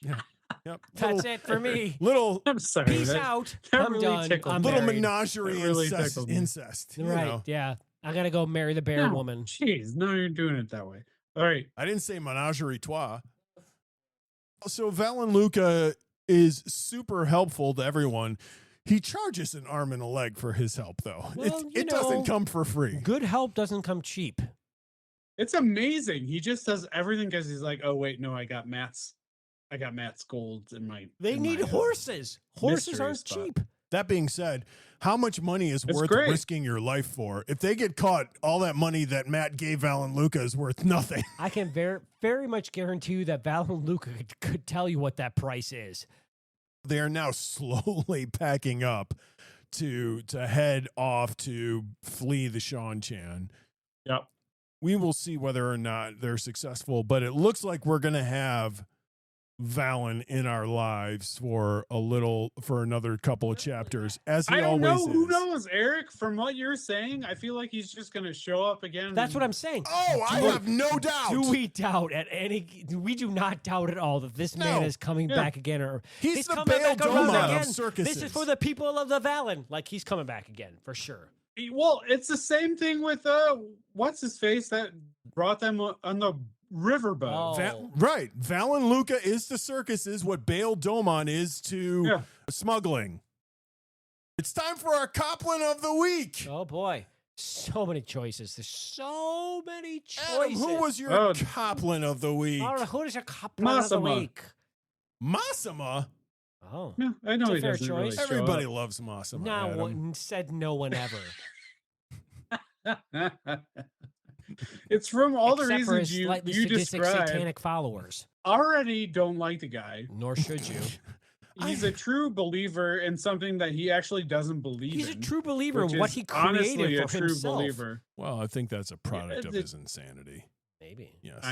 Yeah. Yep. That's it for me. Little I'm sorry. Peace that- out. that I'm really done. tickled I'm me. little married. menagerie That really incest. tickled me. incest you Right. know. Yeah. I gotta go marry the bear No, woman. Jeez, no, you're doing it that way. All right. I didn't say menagerie trois. So Valon Luca is super helpful to everyone. He charges an arm and a leg for his help, though. Well, you it doesn't know, come for free. Good help doesn't come cheap. It's amazing. He just does everything because he's like, oh wait, no, I got Matt's gold in my. They in need my, horses. Horses mystery aren't spot. cheap. That being said, how much money is It's worth great. risking your life for? If they get caught, all that money that Matt gave Valon Luca is worth nothing. I can very much guarantee you that Val and Luca could tell you what that price is. They are now slowly packing up to head off to flee the Shan Chan. Yep. We will see whether or not they're successful, but it looks like we're going to have Valon in our lives for another couple of chapters, as he I don't always know. is. Who knows, Eric? From what you're saying, I feel like he's just going to show up again. That's what I'm saying. Oh, I have no doubt. Do we doubt at any? We do not doubt at all that this man No. is coming Yeah. back again, or He's the coming Bail back around Domon again. of circuses. This is for the people of the Valon. Like he's coming back again for sure. Well, it's the same thing with what's his face that brought them on the riverboat. Oh. Right. Valon Luca is to circuses what Bail Domon is to smuggling. It's time for our Coplin of the week. Oh boy, so many choices. There's so many choices. Adam, who was your Oh. I Coplin of the week? don't know who is your Coplin of the Massima. week. Massima. Oh, Yeah, I know It's a he fair doesn't really choice. show Everybody up. loves Massima. no Adam. one said no one ever. It's from all the Except for reasons his you slightly you sadistic described. satanic followers. Already don't like the guy. Nor should you. He's a true believer in something that he actually doesn't believe He's a in. true believer which in what is he honestly created a for true himself. believer. Well, I think that's a product of it- his insanity. Maybe. Yes.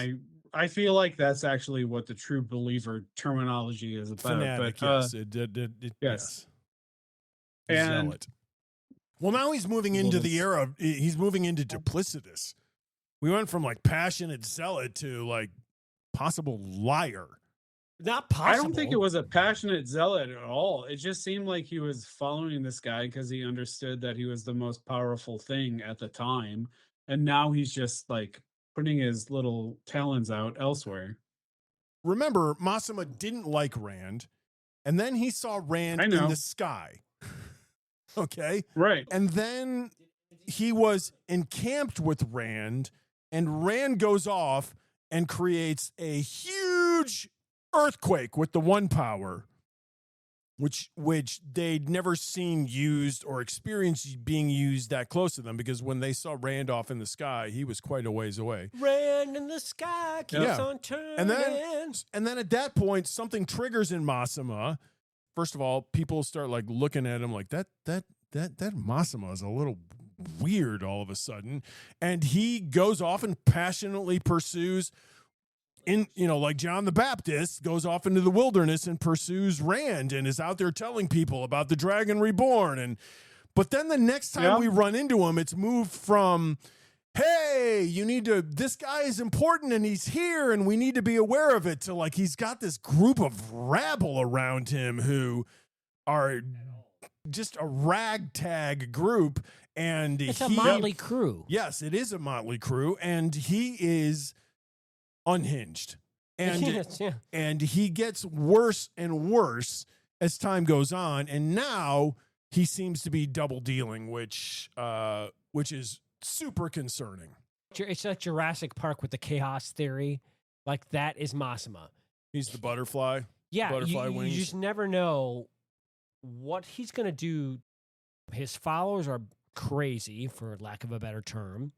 I feel like that's actually what the true believer terminology is about. Fanatic, but, yes. Yes. yes. And- Zealot. Well, now he's moving into the era. He's moving into duplicitous. We went from like passionate zealot to like possible liar. Not possible. I don't think it was a passionate zealot at all. It just seemed like he was following this guy because he understood that he was the most powerful thing at the time. And now he's just like putting his little talons out elsewhere. Remember, Massima didn't like Rand, and then he saw Rand I in know. the sky. Okay. Right. And then he was encamped with Rand, and Rand goes off and creates a huge earthquake with the one power, which they'd never seen used or experienced being used that close to them, because when they saw Rand off in the sky, he was quite a ways away. Rand in the sky keeps Yeah. on turning. And then at that point, something triggers in Massima. First of all, people start like looking at him like that Massima is a little weird all of a sudden. And he goes off and passionately pursues like John the Baptist goes off into the wilderness and pursues Rand and is out there telling people about the Dragon Reborn. But then the next time we run into him, it's moved from, hey, this guy is important and he's here and we need to be aware of it, to like he's got this group of rabble around him who are just a ragtag group. And it's a motley crew. Yes, it is a motley crew. And he is unhinged. And, Yes, yeah. and he gets worse and worse as time goes on. And now he seems to be double dealing, which is super concerning. It's like Jurassic Park with the chaos theory. Like that is Massima. He's the butterfly. Yeah, Butterfly you wings. just never know what he's going to do. His followers are crazy, for lack of a better term.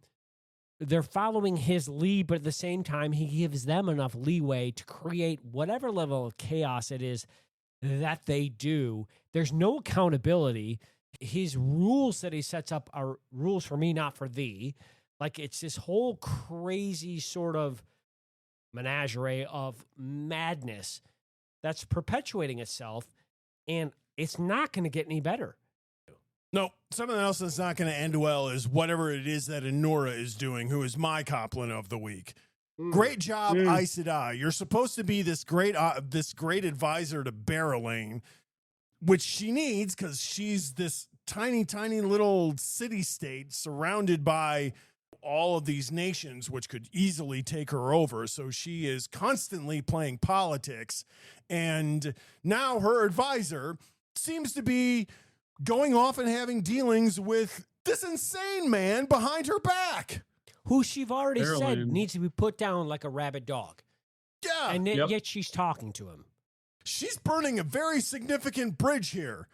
They're following his lead, but at the same time, he gives them enough leeway to create whatever level of chaos it is that they do. There's no accountability. his rules that he sets up are rules for me, not for thee. Like, it's this whole crazy sort of menagerie of madness that's perpetuating itself, and it's not going to get any better. No, something else that's not going to end well is whatever it is that Enora is doing, who is my Coplin of the week. Great job, Aes Sedai. You're supposed to be this great advisor to Barrelane, which she needs because she's this tiny, tiny little city-state surrounded by all of these nations, which could easily take her over. So she is constantly playing politics. And now her advisor seems to be going off and having dealings with this insane man behind her back, who she've already said Barrelane needs to be put down like a rabid dog. Yeah. And yet she's talking to him. She's burning a very significant bridge here.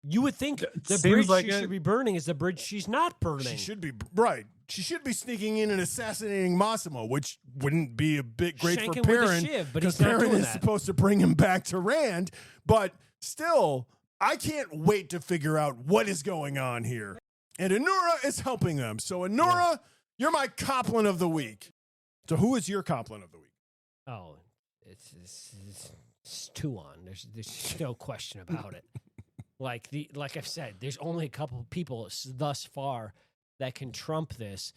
You would think the seems bridge like she should be burning is the bridge she's not burning. She should be, right. She should be sneaking in and assassinating Massimo, which wouldn't be a bit great Shank for him with a Perrin, shiv, but because he's not Perrin doing is that. supposed to bring him back to Rand. But still, I can't wait to figure out what is going on here. And Enora is helping them. So Enora, you're my Coplin of the week. So who is your Coplin of the week? Oh, it's two on. There's no question about it. Like I've said, there's only a couple of people thus far that can trump this.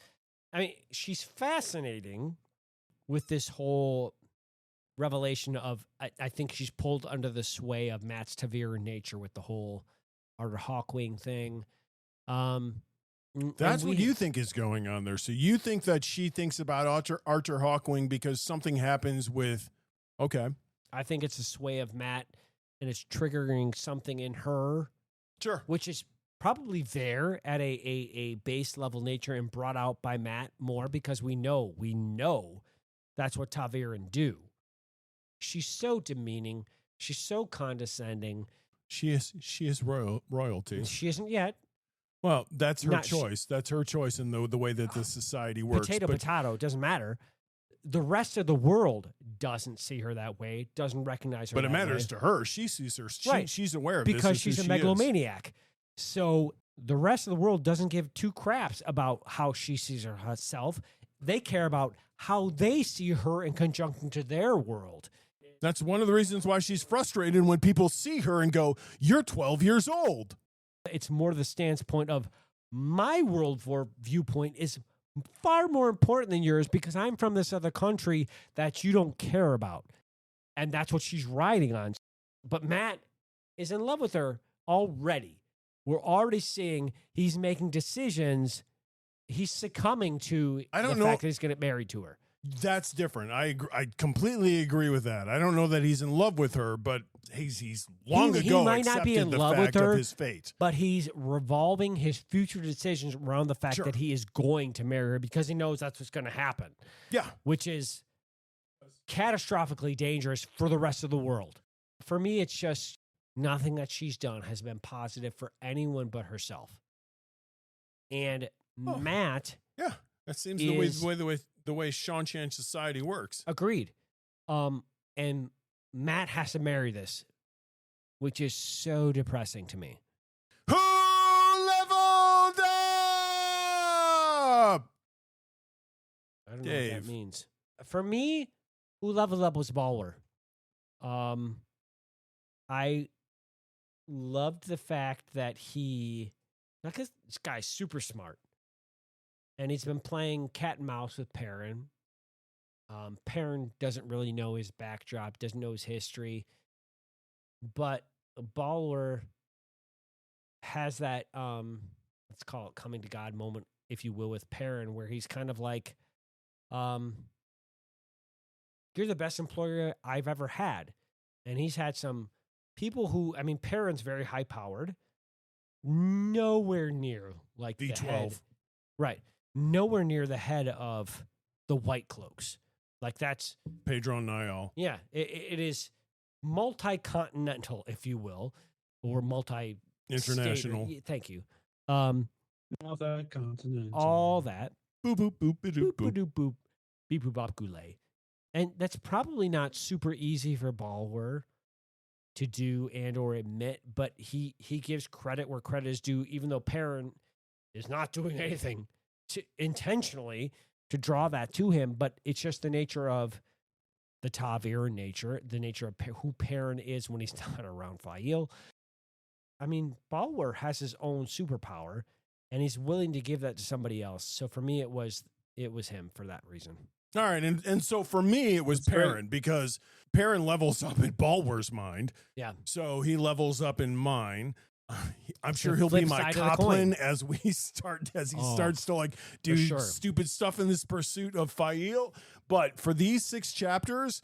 I mean, she's fascinating with this whole revelation of, I think she's pulled under the sway of Matt's Ta'veren nature with the whole Arthur Hawkwing thing. That's what you think is going on there. So you think that she thinks about Arthur Hawkwing because something happens with, okay. I think it's a sway of Matt, and it's triggering something in her. Sure. Which is probably there at a base level nature and brought out by Matt more because we know that's what Ta'veren do. She's so demeaning. She's so condescending. She is royalty. She isn't yet. Well, that's her choice. That's her choice in the way that the society works. Potato, doesn't matter. The rest of the world doesn't see her that way, doesn't recognize her but that it matters way. to her. She sees her. Right. She's aware of because this. she's a She megalomaniac. So the rest of the world doesn't give two craps about how she sees herself. They care about how they see her in conjunction to their world. That's one of the reasons why she's frustrated when people see her and go, "You're 12 years old." It's more the standpoint of my world viewpoint is far more important than yours because I'm from this other country that you don't care about. And that's what she's riding on. But Matt is in love with her already. We're already seeing he's making decisions. He's succumbing to the fact that he's going to get married to her. That's different. I completely agree with that. I don't know that he's in love with her, but he's long ago he might accepted not be in the love fact with her, of his fate. But he's revolving his future decisions around the fact that he is going to marry her because he knows that's what's going to happen. Yeah. Which is catastrophically dangerous for the rest of the world. For me, it's just nothing that she's done has been positive for anyone but herself. And Matt... Yeah, that seems the way Sean Chan society works. Agreed. And Matt has to marry this, which is so depressing to me. Who leveled up? I don't know what that means. For me, who leveled up was Baller. I loved the fact that because this guy's super smart. And he's been playing cat and mouse with Perrin. Perrin doesn't really know his backdrop, doesn't know his history. But Baller has that, let's call it coming to God moment, if you will, with Perrin, where he's kind of like, you're the best employer I've ever had. And he's had some people who, Perrin's very high-powered. Nowhere near like V12. the head. Right. Nowhere near the head of the White Cloaks. Like that's Pedro Niall. Yeah, it is multi-continental, if you will, or international. Thank you. Multi-continental. All that. Boop boop boop boop boop. Boop boop. Beep boop bop goulet. And that's probably not super easy for Balwer to do and or admit, but he gives credit where credit is due, even though Perrin is not doing anything to intentionally to draw that to him. But it's just the nature of the ta'veren nature, the nature of who Perrin is when he's not around Fael. I mean, Balwer has his own superpower, and he's willing to give that to somebody else. So for me, it was him for that reason. All right, and so for me, it was Perrin, because Perrin levels up in Balwer's mind. Yeah. So he levels up in mine. I'm sure The he'll be flip my side of the Coplin coin. as he starts to like do sure. stupid stuff in this pursuit of Fael. But for these 6 chapters,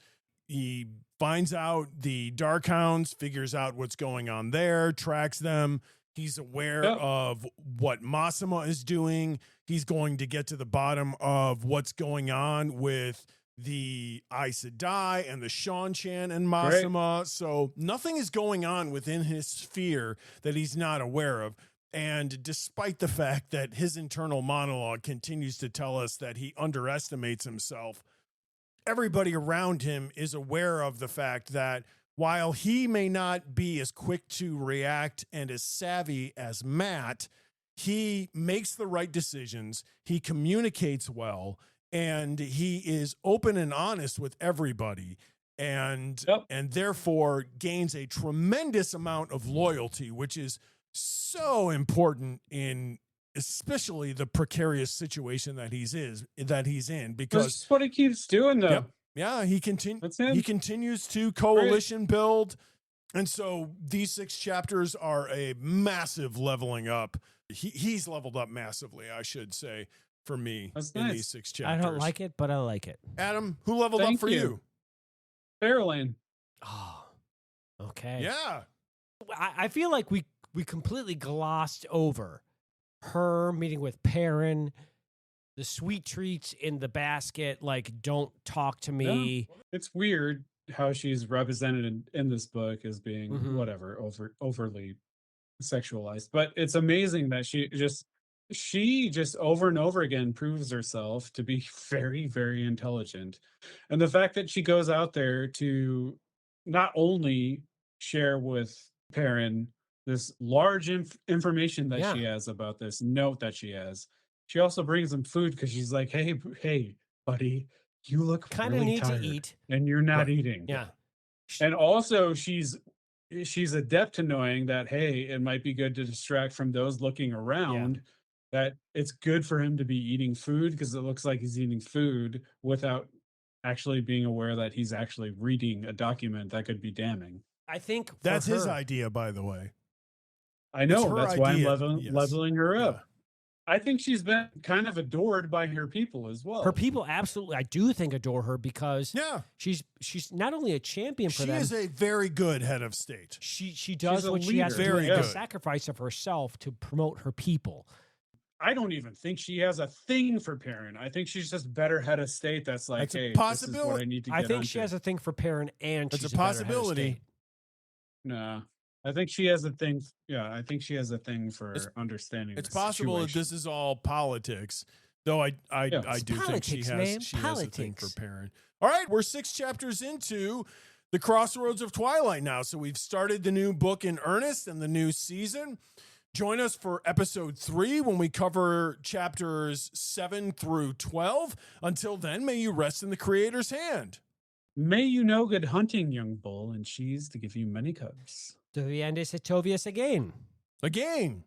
he finds out the Darkhounds, figures out what's going on there, tracks them. He's aware of what Massima is doing. He's going to get to the bottom of what's going on with the Aes Sedai and the Seanchan and Massima. Great. So nothing is going on within his sphere that he's not aware of. And despite the fact that his internal monologue continues to tell us that he underestimates himself, everybody around him is aware of the fact that while he may not be as quick to react and as savvy as Matt, he makes the right decisions, he communicates well, and he is open and honest with everybody, and therefore gains a tremendous amount of loyalty, which is so important in especially the precarious situation that he's in, because that's what he keeps doing, though. Yep. Yeah, he continues to coalition build. And so these 6 chapters are a massive leveling up. He's leveled up massively, I should say, for me in these 6 chapters. I don't like it, but I like it. Adam, who leveled up for you? Fairlane. Oh, okay. Yeah. I feel like we completely glossed over her meeting with Perrin, the sweet treats in the basket, like, don't talk to me. Yeah. It's weird how she's represented in this book as being overly sexualized, but it's amazing that she just over and over again proves herself to be very, very intelligent. And the fact that she goes out there to not only share with Perrin this large information that she has about this note that she has, she also brings him food, because she's like, hey, buddy, you look kind of really need tired, to eat, and you're not eating. Yeah. And also she's adept to knowing that, hey, it might be good to distract from those looking around, that it's good for him to be eating food, because it looks like he's eating food without actually being aware that he's actually reading a document that could be damning. I think that's his idea, by the way. I know, that's why I'm leveling her up. I think she's been kind of adored by her people as well. Her people absolutely, I do think, adore her, because she's not only a champion for them. She is a very good head of state. She does what she has to do, a sacrifice of herself to promote her people. I don't even think she has a thing for Perrin. I think she's just better head of state. That's like, hey, this is what I need to get I think she has a thing for Perrin, and she's a possibility. No. I think she has a thing. Yeah, I think she has a thing for understanding. It's possible that this is all politics, though. I do think she has a thing for Perrin. All right, we're 6 chapters into the Crossroads of Twilight now, so we've started the new book in earnest and the new season. Join us for episode 3 when we cover chapters 7 through 12. Until then, may you rest in the Creator's hand. May you know good hunting, young bull, and cheese to give you many cubs. To the end is Etovius again. Again.